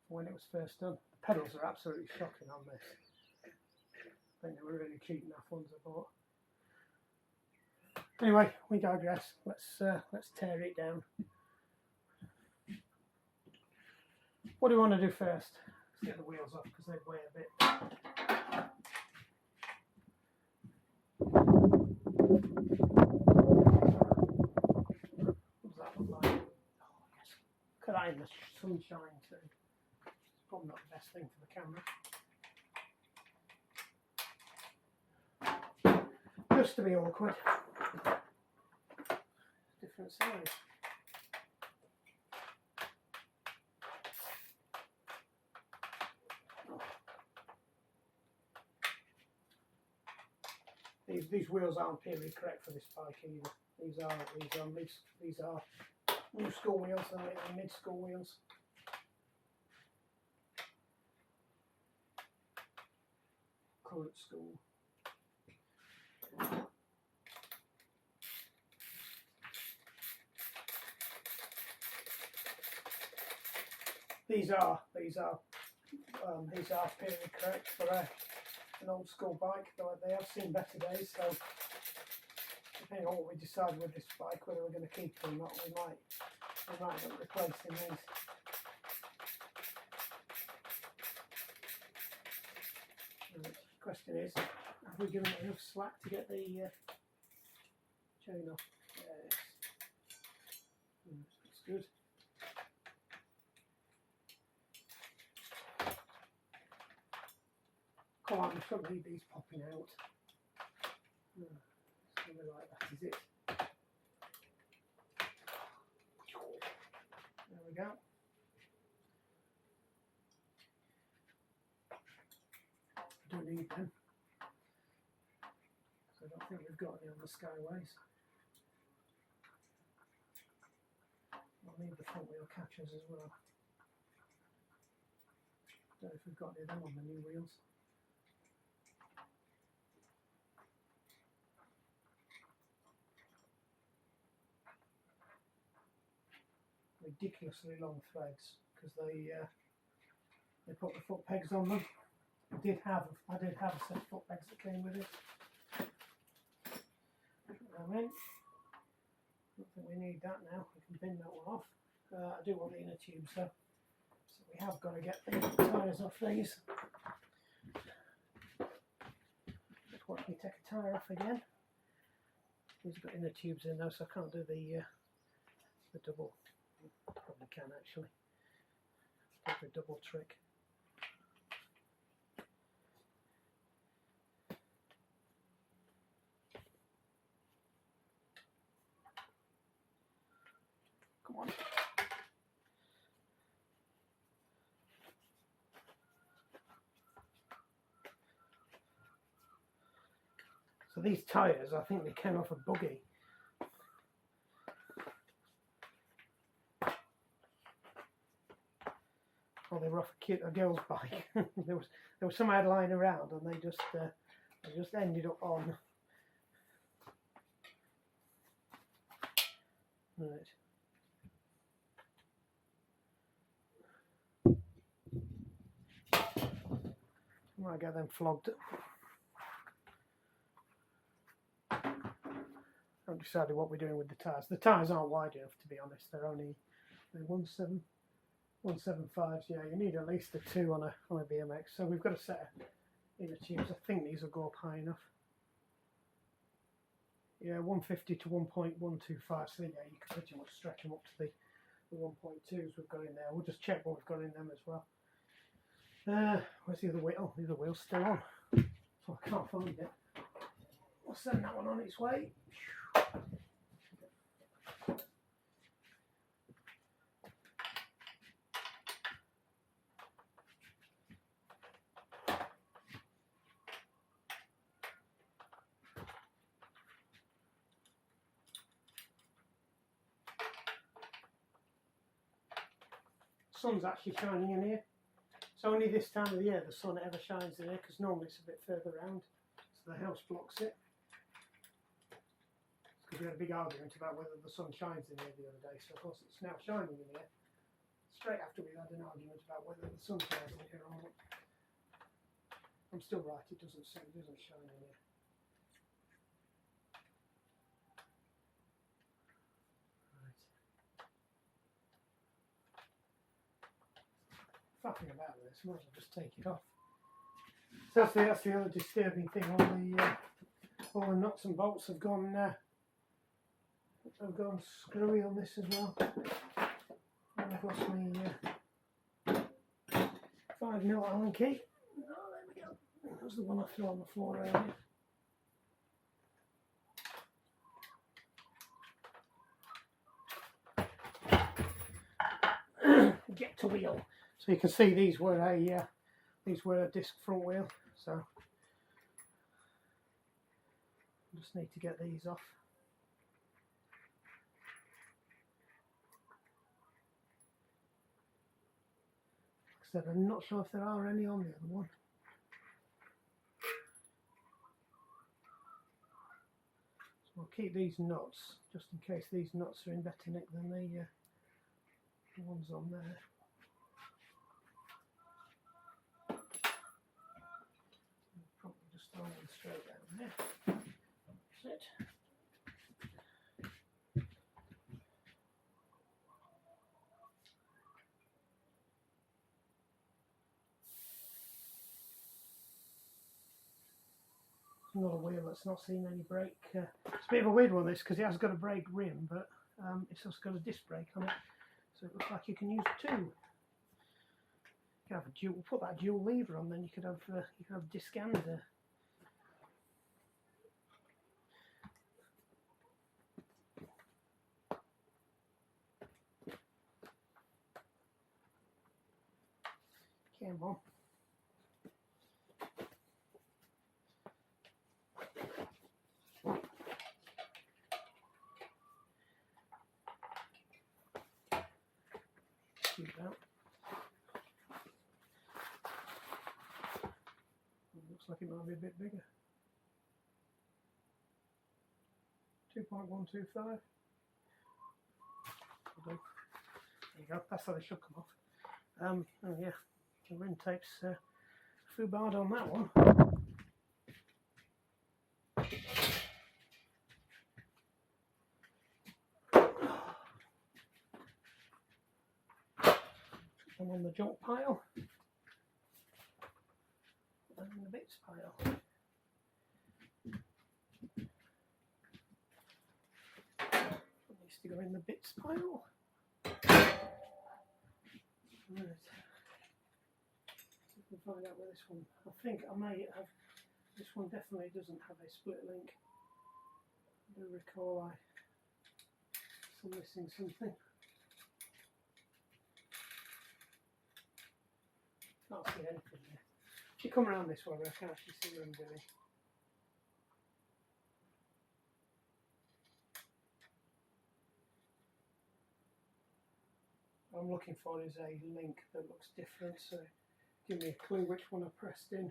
when it was first done. The pedals are absolutely shocking on this. I think they were really cheap enough ones I bought. Anyway, we digress. Let's tear it down. What do you want to do first? Let's get the wheels off because they weigh a bit. What does that look like? Oh, yes. Look at that in the sunshine too. It's probably not the best thing for the camera. Just to be awkward. Different size. These wheels aren't period correct for this bike either. These are new school wheels and mid school wheels. Current school. These are period correct for an old school bike, but they have seen better days. So depending on what we decide with this bike, whether we're going to keep it or not, we might end up replacing these. Question is, have we given it enough slack to get the chain off? Yes. Looks good. Come on, we shouldn't need these popping out. Something like that, is it? There we go. Don't need them. So I don't think we've got any on the Skyways. I'll need the front wheel catchers as well. Don't know if we've got any of them on the new wheels. Ridiculously long threads because they put the foot pegs on them. I did have a set of foot pegs that came with it. Put them in. Don't think we need that now. We can bin that one off. I do want the inner tubes though, so we have got to get the tyres off these. Just watch me take a tyre off again. These have got inner tubes in now, so I can't do the double. Probably can actually. Do the double trick. Come on. So these tyres, I think they came off a buggy. Or they were off a girl's bike. there was some ad lying around, and they just ended up on. Right. I might get them flogged. I haven't decided what we're doing with the tyres. The tyres aren't wide enough, to be honest. They're 175s. Yeah, you need at least a 2 on a BMX. So we've got a set of inner tubes. I think these will go up high enough. Yeah, 150 to 1.125. So yeah, you can pretty much stretch them up to the 1.2s we've got in there. We'll just check what we've got in them as well. Where's the other wheel? Oh, the other wheel's still on. So I can't find it. We'll send that one on its way. Sun's actually shining in here. It's only this time of the year the sun ever shines in here, because normally it's a bit further round, so the house blocks it. Because we had a big argument about whether the sun shines in here the other day, so of course it's now shining in here. Straight after we had an argument about whether the sun shines in here or not. I'm still right, it doesn't shine in here. Faffing about with this, might as well just take it off. So that's the other disturbing thing. All the nuts and bolts have gone screwy on this as well. And I've lost my 5mm Allen key. Oh, there we go. That was the one I threw on the floor earlier. Get to wheel. So you can see these were a disc front wheel. So just need to get these off. Like I said, I'm not sure if there are any on the other one. So we'll keep these nuts just in case these nuts are in better nick than the ones on there. Probably just throw them straight down there. That's it. another wheel that's not seen any brake. It's a bit of a weird one this, because it has got a brake rim, but it's also got a disc brake on it, so it looks like you can use two. You can have a dual, put that dual lever on, then you could have disc and came on. Looks like it might be a bit bigger. 2.125. There you go. That's how they should come off. Oh yeah, the rim tape's Refurb on that one. And on the junk pile, and in the bits pile. It needs to go in the bits pile. Right. So we can find out where this one. I think I may have. This one definitely doesn't have a split link. I do recall I'm missing something. Can't see anything there. If you come around this way, I can actually see what I'm doing. What I'm looking for is a link that looks different, so give me a clue which one I pressed in.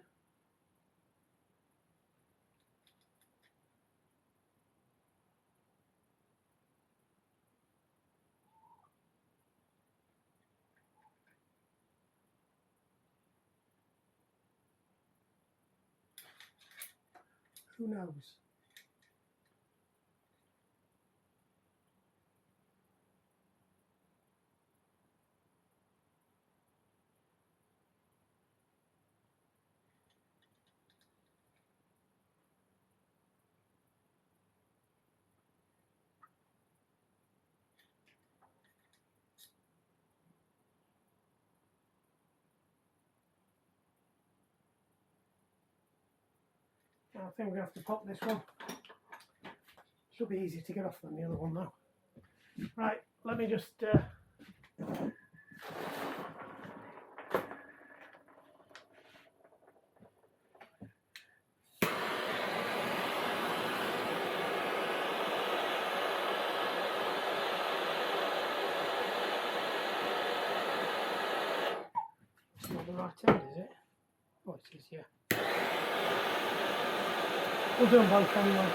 Who knows? I think we're going to have to pop this one. Should be easier to get off than the other one though. Right, let me just it's not the right end, is it? Oh, it is, yeah. We'll do them both anyway.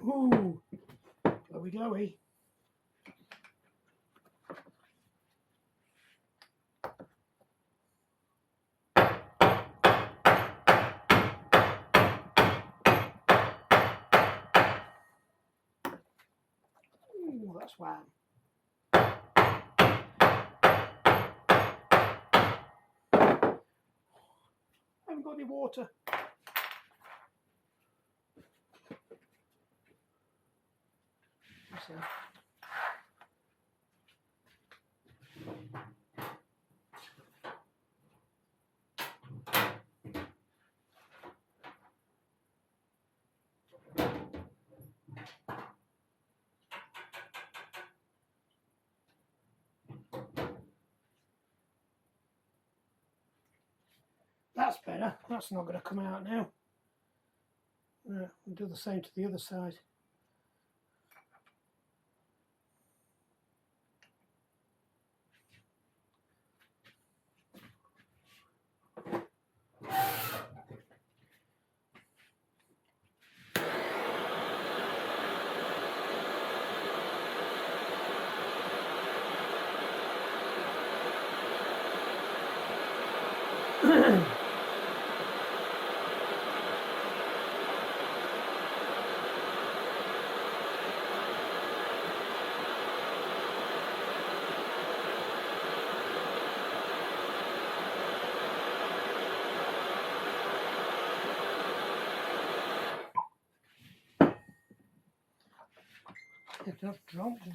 Ooh, glowy glowy. Ooh, that's wham. I haven't got any water. So. That's better. That's not going to come out now. We'll do the same to the other side.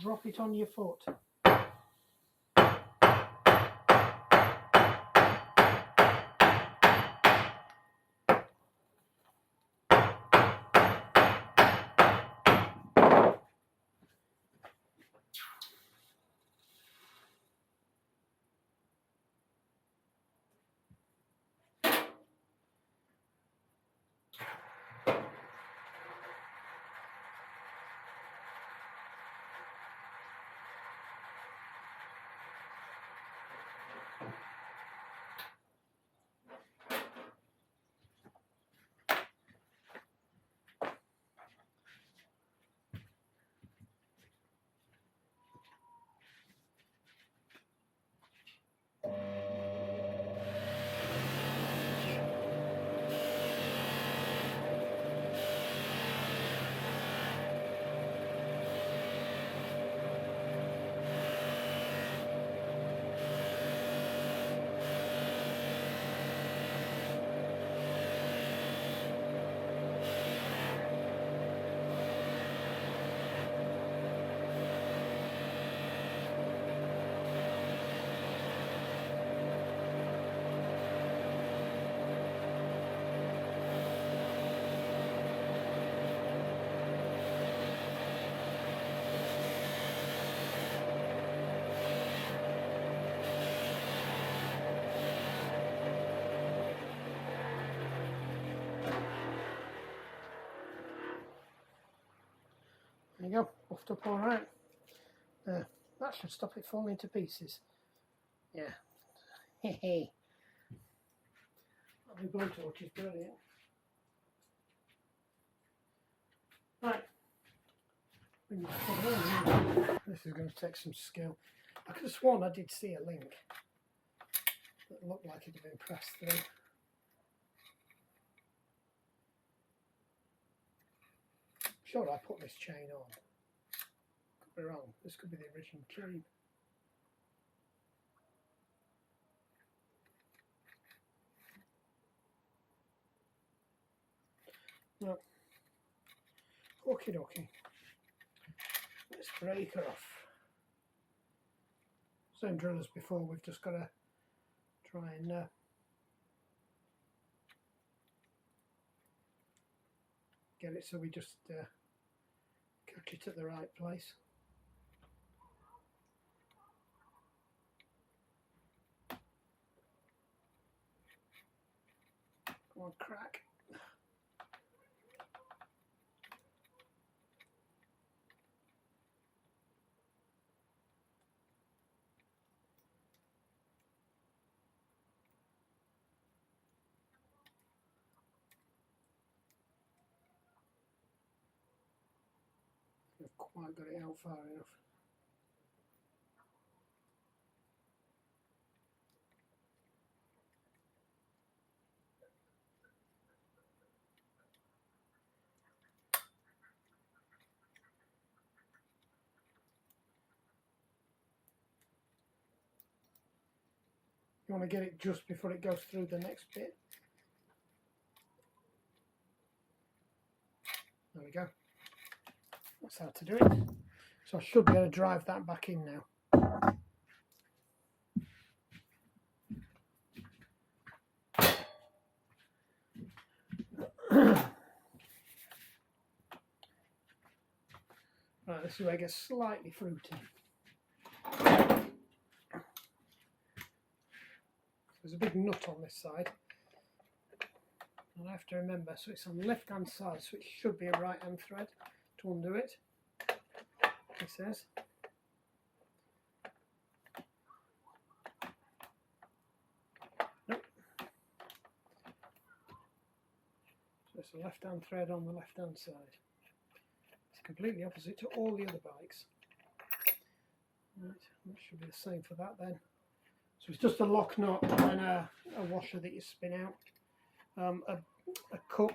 Drop it on your foot. There you go, buffed up all right. That should stop it falling to pieces. Yeah. Hehe. That blowtorch is brilliant. Right. This is going to take some skill. I could have sworn I did see a link that looked like it had been pressed through. Sure, I put this chain on. Could be wrong. This could be the original chain. No. Okie dokie. Let's break her off. Same drill as before. We've just got to try and get it so we just catch it at the right place. Come on, crack. I've quite got it out far enough. You want to get it just before it goes through the next bit. There we go. That's how to do it. So I should be able to drive that back in now. Right, this is where it gets slightly fruity. There's a big nut on this side. And I have to remember, so it's on the left hand side, so it should be a right hand thread to undo it. It says. Nope. So it's a left hand thread on the left hand side. It's completely opposite to all the other bikes. Right, that should be the same for that then. So it's just a lock nut and a washer that you spin out, a cup,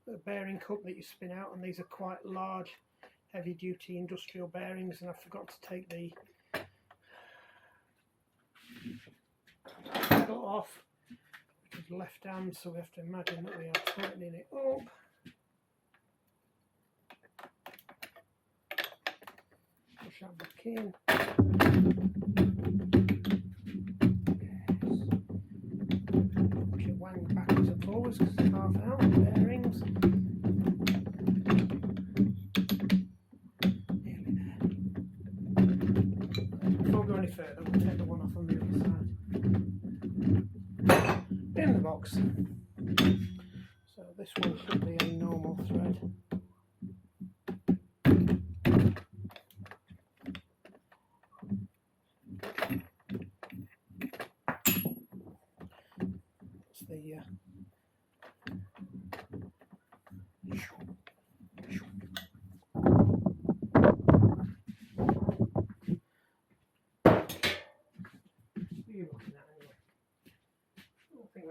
a bearing cup that you spin out, and these are quite large, heavy duty industrial bearings, and I forgot to take the pedal off with left hand, so we have to imagine that we are tightening it up. Push that back in. Push it wang backwards and forwards because it's half out, bearings. Nearly there. Before we go any further, we'll take the one off on the other side. In the box. So this one should be a normal thread. It's the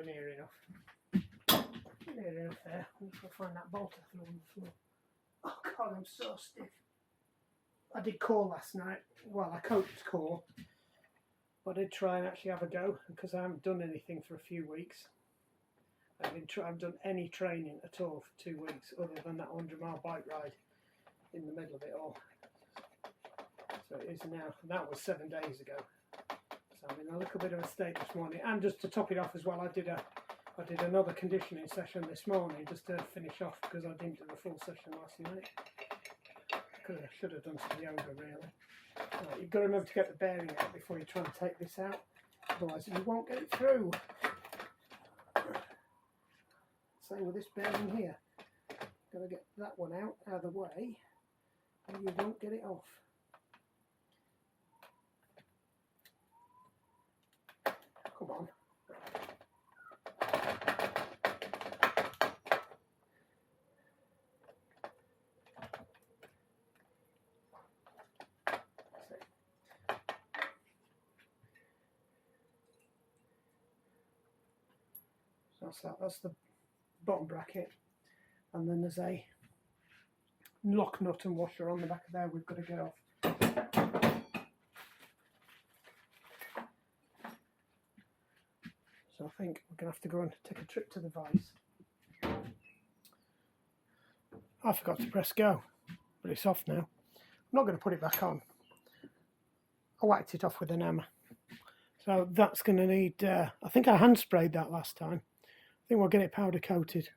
near enough. Near enough there. I'm just going to find that bolt I threw on the floor. Oh God, I'm so stiff. I did core last night. Well, I coached core, but I did try and actually have a go because I haven't done anything for a few weeks. I've done any training at all for 2 weeks other than that 100-mile bike ride in the middle of it all. So it is now. And that was 7 days ago. So I'm in a little bit of a state this morning. And just to top it off as well, I did another conditioning session this morning just to finish off because I didn't do the full session last night. I should have done some yoga really. Right, you've got to remember to get the bearing out before you try and take this out, otherwise you won't get it through. Same with this bearing here. Got to get that one out of the way and you won't get it off. Come on. That's the bottom bracket, and then there's a lock nut and washer on the back of there we've got to get off. So I think we're going to have to go and take a trip to the vise. I forgot to press go, but it's off now. I'm not going to put it back on. I whacked it off with an hammer. So that's going to need, I think I hand sprayed that last time. I think we'll get it powder coated.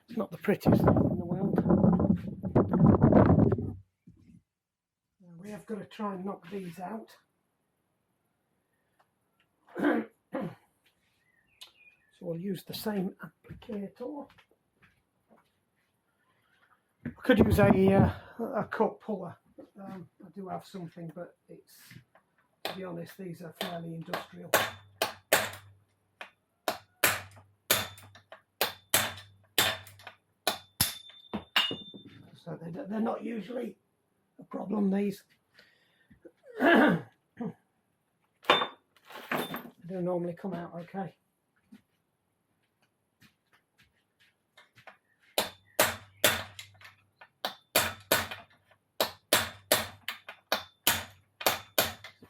It's not the prettiest thing in the world. We have got to try and knock these out. So we'll use the same applicator. I could use a cut puller. I do have something, but it's, to be honest, these are fairly industrial. So they're not usually a problem, these. They do normally come out okay.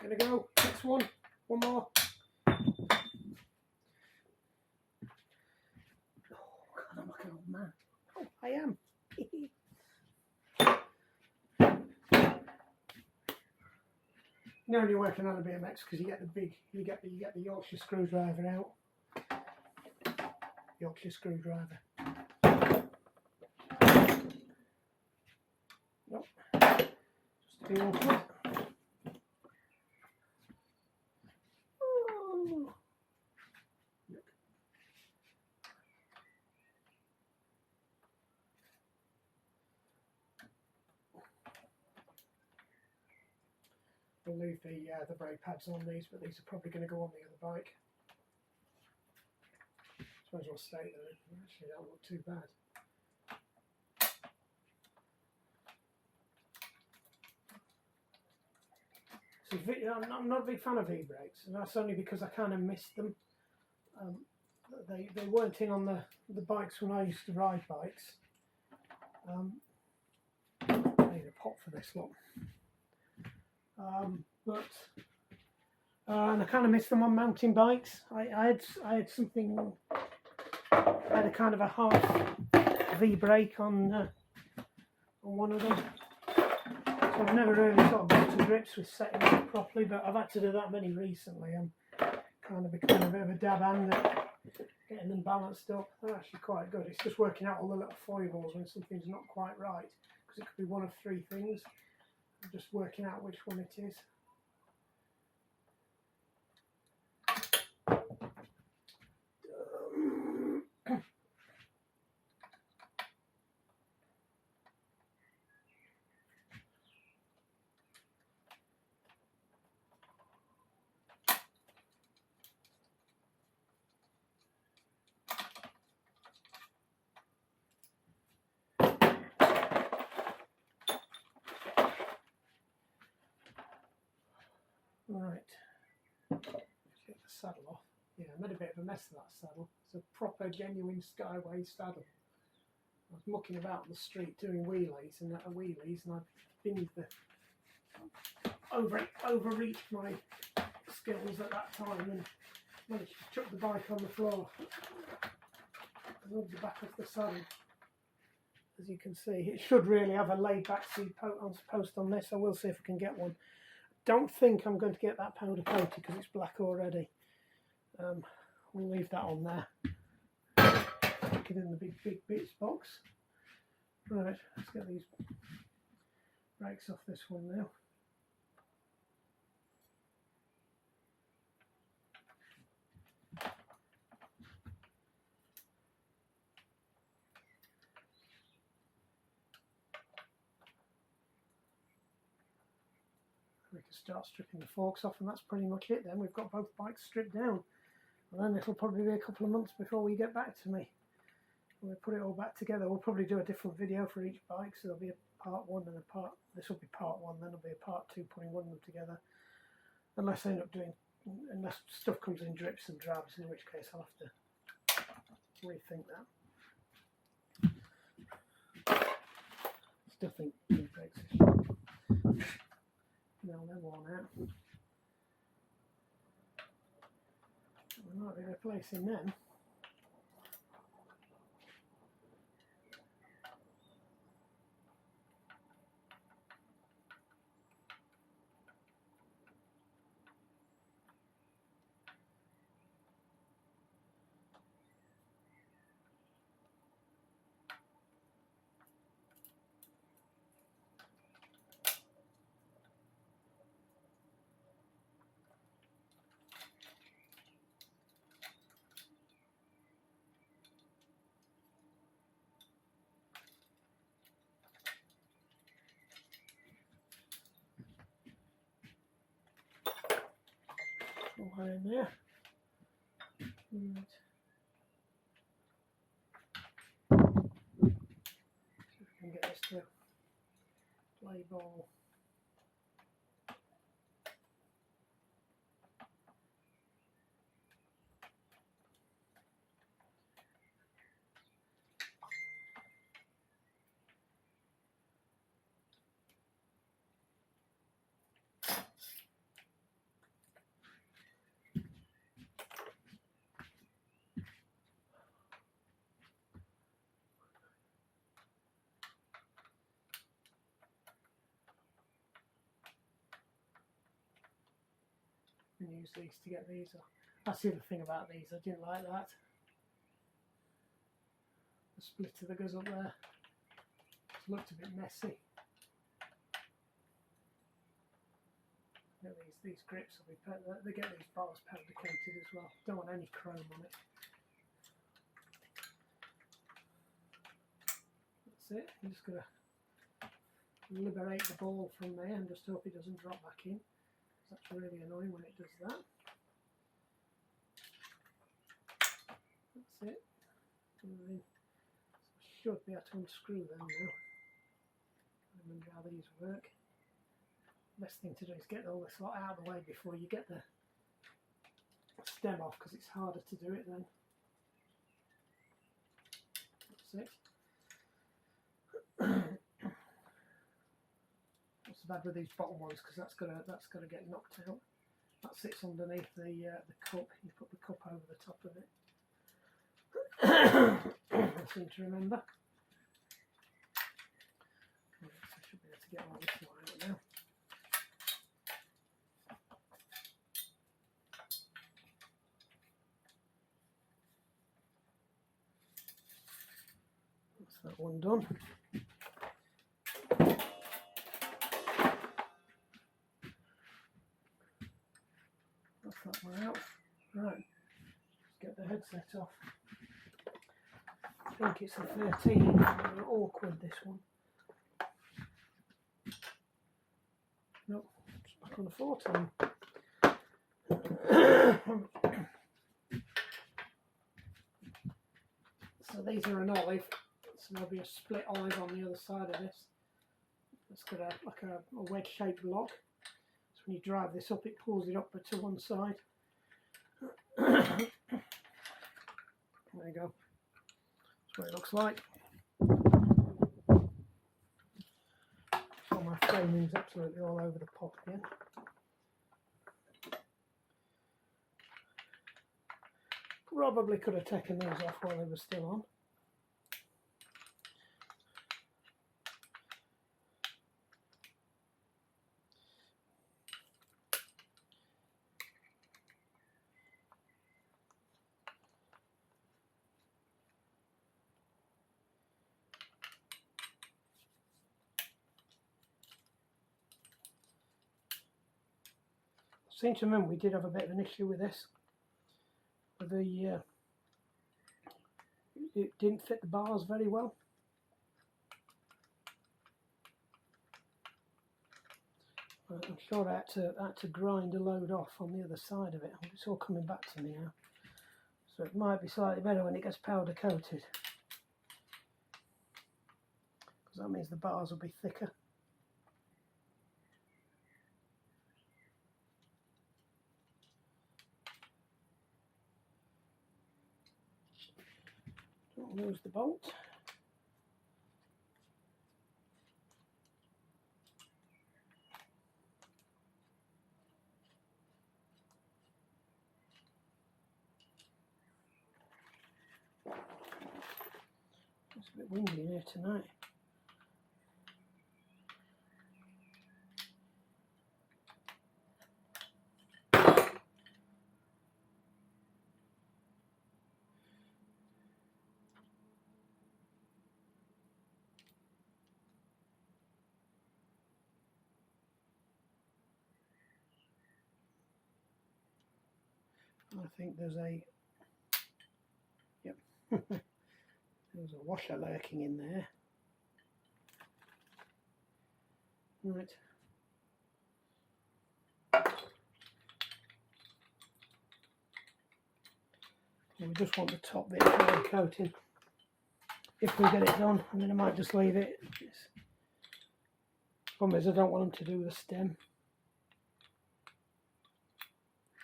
Gonna go, next one more. Oh God, I'm like an old man. Oh, I am. You know when you're working on a BMX because you get you get the Yorkshire screwdriver out. Yorkshire screwdriver. Nope. Just to be awkward. We'll leave the brake pads on these, but these are probably going to go on the other bike. Might as well stay there. Actually, that won't look too bad. So I'm not a big fan of V-brakes, and that's only because I kind of missed them. They weren't in on the bikes when I used to ride bikes. I need a pot for this one. And I kind of missed them on mountain bikes. I had something. I had a kind of a half V-brake on one of them. So I've never really sort of got to grips with setting it up properly, but I've had to do that many recently. I'm kind of becoming a bit of a dab hand at getting them balanced up. They're actually quite good. It's just working out all the little foibles when something's not quite right, because it could be one of three things. I'm just working out which one it is. Right, let's get the saddle off. Yeah, I made a bit of a mess of that saddle. It's a proper, genuine Skyway saddle. I was mucking about on the street doing wheelies, and I've binned overreached my skills at that time and managed to chuck the bike on the floor and rub the back of the saddle. As you can see, it should really have a laid back seat post on this. I will see if I can get one. Don't think I'm going to get that powder coated because it's black already. We'll leave that on there. Stick it in the big bits box. Right, let's get these brakes off this one now. We can start stripping the forks off, and that's pretty much it then. We've got both bikes stripped down, and then it'll probably be a couple of months before we get back to me. We'll put it all back together. We'll probably do a different video for each bike, so there'll be a part one and a part, this will be part one, then there'll be a part two putting one of them together, unless I end up doing, unless stuff comes in drips and drabs, in which case I'll have to rethink that. Still think brakes. No, they're worn out. We might be replacing them. All high in there. Right. See if we can get this to play ball. And use these to get these off. That's the other thing about these, I didn't like that. The split of the goes up there. It looked a bit messy. These grips will be they get these bars powder coated as well. Don't want any chrome on it. That's it. I'm just going to liberate the ball from there and just hope it doesn't drop back in. That's really annoying when it does that. That's it. And should be able to unscrew them now. I remember how these work. best thing to do is get all this lot out of the way before you get the stem off, because it's harder to do it then. That's it. What's bad with these bottom ones, because that's gonna get knocked out. That sits underneath the cup. You put the cup over the top of it. I seem to remember. Right, so I should be able to get all this one out now. That's that one done. That's that one out. Right, let's get the headset off. I think it's a 13. They're awkward, this one. Nope, it's back on a 14. So these are an olive, so there'll be a split olive on the other side of this. It's got like a wedge-shaped lock. So when you drive this up, it pulls it up to one side. There you go. That's what it looks like. So my framing's absolutely all over the pot again. Probably could have taken those off while they were still on. I seem to remember we did have a bit of an issue with this. The it didn't fit the bars very well. I'm sure I had to grind a load off on the other side of it. It's all coming back to me now. So it might be slightly better when it gets powder coated, because that means the bars will be thicker. Don't lose the bolt. It's a bit windy in here tonight. I think there's a, yep, there's a washer lurking in there. Right. And we just want the top bit powder coating if we get it done. I mean, I might just leave it. Problem is, I don't want them to do the stem.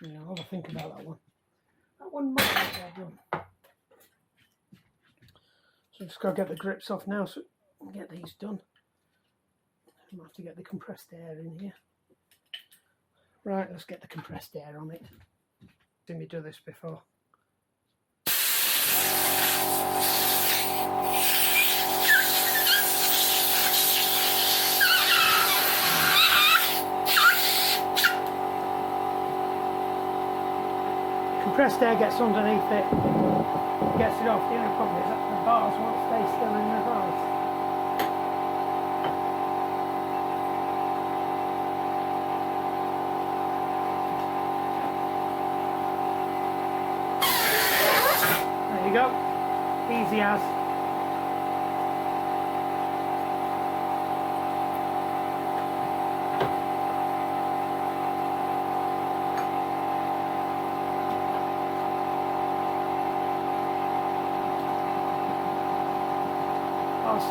Yeah, I'll have a think about that one. That one might be done. So just got to get the grips off now so we can get these done. I might have to get the compressed air in here. Right, let's get the compressed air on it. Seen me do this before. Compressed air gets underneath it, gets it off. The only problem is that the bars won't stay still in the bars. There you go, easy as.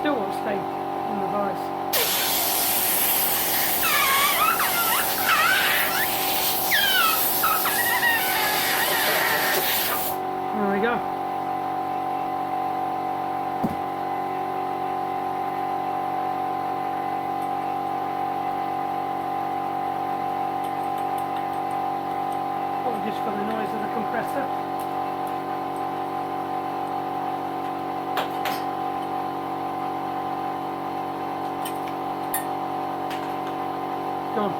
Still won't stay in the vise. just for the noise of the compressor. Done.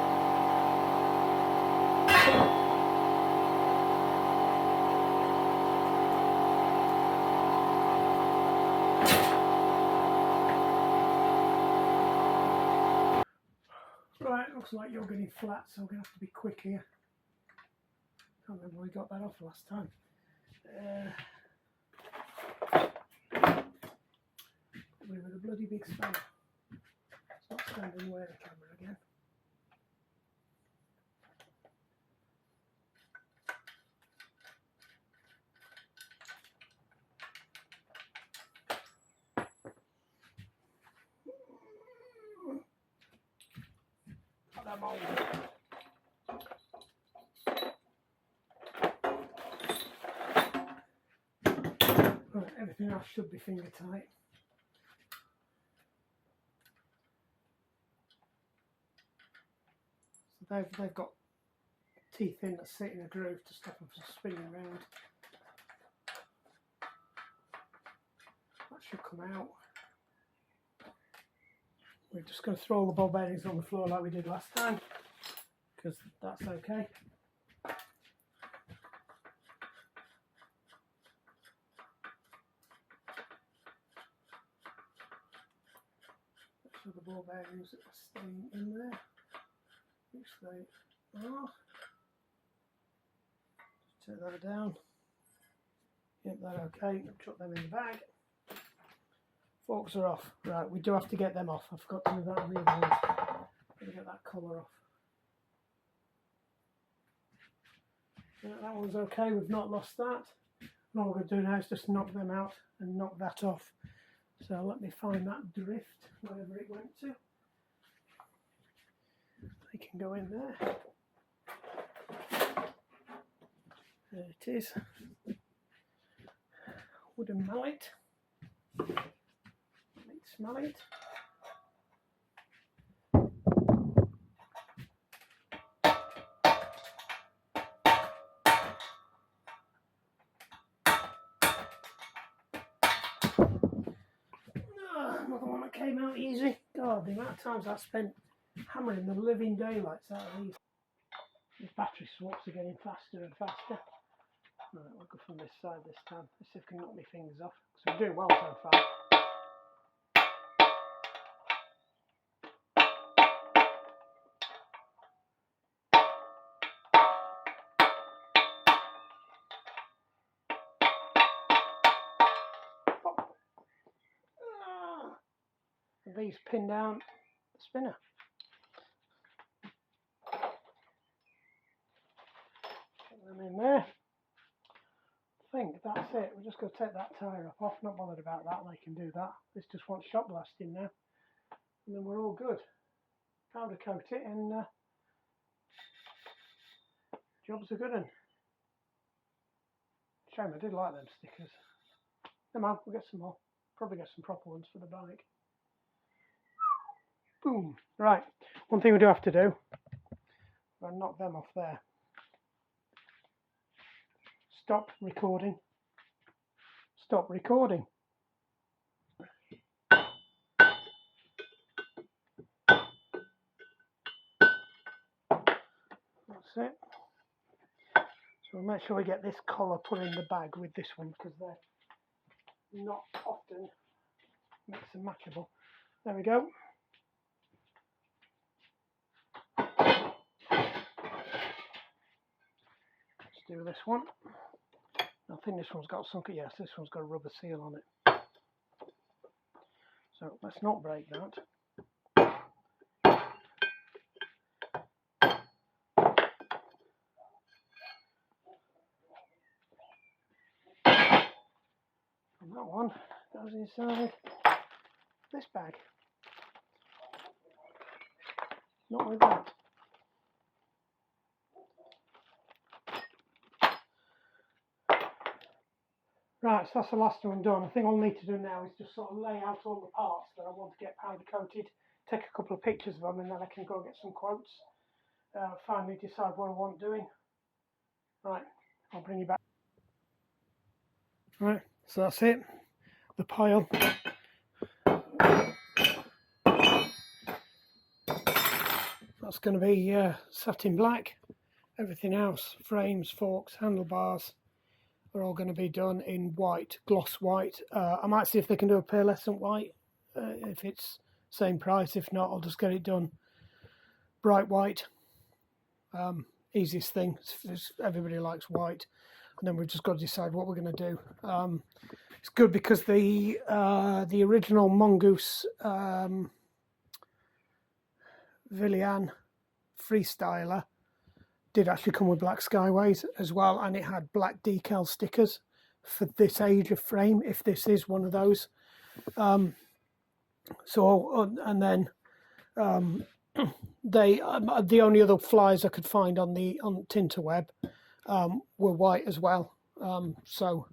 Right, looks like you're getting flat, so I'm going to have to be quick here. Can't remember where we got that off last time. We were a bloody big spanner. It's not standing where the camera again. Got that mold. Right, everything else should be finger tight. So they've got teeth in that sit in a groove to stop them from spinning around. That should come out. We're just going to throw all the ball bearings on the floor like we did last time, because that's okay. So the ball bearings are staying in there, which they are. Just take that down. Get that okay. Chuck them in the bag. Forks are off. Right, we do have to get them off. I forgot to do that on the other one. Got to get that collar off. That one's okay. We've not lost that. And all we're going to do now is just knock them out and knock that off. So let me find that drift, wherever it went to. They can go in there. There it is. Wooden mallet. Let's smell it. Another one that came out easy. God, the amount of times I spent hammering the living daylights out of these. The battery swaps are getting faster and faster. Right, we'll go from this side this time. Let's see if I can knock my fingers off. So we're doing well so far. These pin down the spinner. Get them in there. I think that's it. We're just going to take that tyre off. Not bothered about that. They can do that. This just wants shot blasting now, and then we're all good. Powder coat it, and job's a good one. Shame I did like them stickers. Come on, we'll get some more. Probably get some proper ones for the bike. Boom. Right, one thing we do have to do, I'll knock them off there. Stop recording. Stop recording. That's it. So we'll make sure we get this collar put in the bag with this one, because they're not often mix and matchable. There we go. Let's do this one. I think this one's got something. Yes, this one's got a rubber seal on it. So let's not break that. And that one goes inside this bag. Not with that. Right, so that's the last one done. The thing I'll need to do now is just sort of lay out all the parts that I want to get powder coated, take a couple of pictures of them, and then I can go get some quotes, finally decide what I want doing. Right, I'll bring you back. Right, so that's it. The pile. That's going to be satin black. Everything else, frames, forks, handlebars, are all going to be done in white, gloss white. I might see if they can do a pearlescent white, if it's same price. If not, I'll just get it done bright white. Easiest thing, everybody likes white. And then we've just got to decide what we're going to do. It's good because the original Mongoose Villian freestyler did actually come with black skyways as well, and it had black decal stickers for this age of frame, if this is one of those. And then the only other flyers I could find on Tinterweb were white as well. So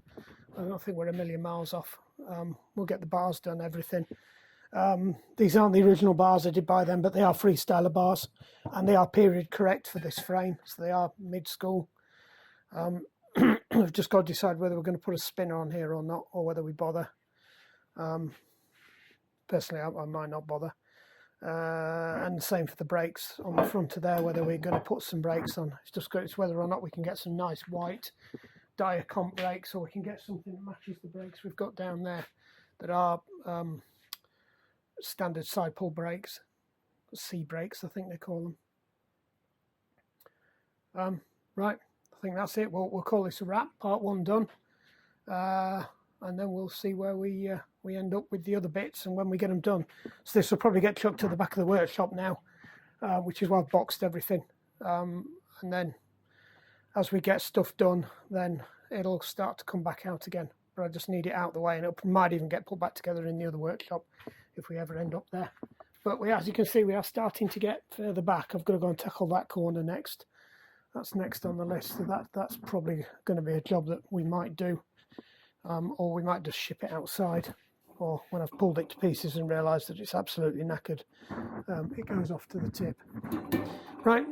I don't think we're a million miles off. We'll get the bars done, everything. These aren't the original bars, I did buy them, but they are freestyler bars, and they are period correct for this frame, so they are mid-school. We've just got to decide whether we're going to put a spinner on here or not, or whether we bother. Personally, I might not bother. And the same for the brakes on the front of there, whether we're going to put some brakes on. It's whether or not we can get some nice white Diacomp brakes, or we can get something that matches the brakes we've got down there that are standard side pull brakes, C brakes I think they call them. Right, I think that's it. We'll call this a wrap, part 1 done, and then we'll see where we end up with the other bits and when we get them done. So this will probably get chucked to the back of the workshop now, which is why I've boxed everything, and then as we get stuff done, then it'll start to come back out again. But I just need it out of the way, and it might even get put back together in the other workshop if we ever end up there. But as you can see, we are starting to get further back. I've got to go and tackle that corner next. That's next on the list, so that's probably going to be a job that we might do, or we might just ship it outside, or when I've pulled it to pieces and realised that it's absolutely knackered, it goes off to the tip. Right,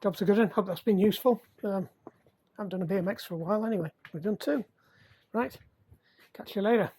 jobs are good, and hope that's been useful. I haven't done a BMX for a while anyway. We've done 2. Right, catch you later.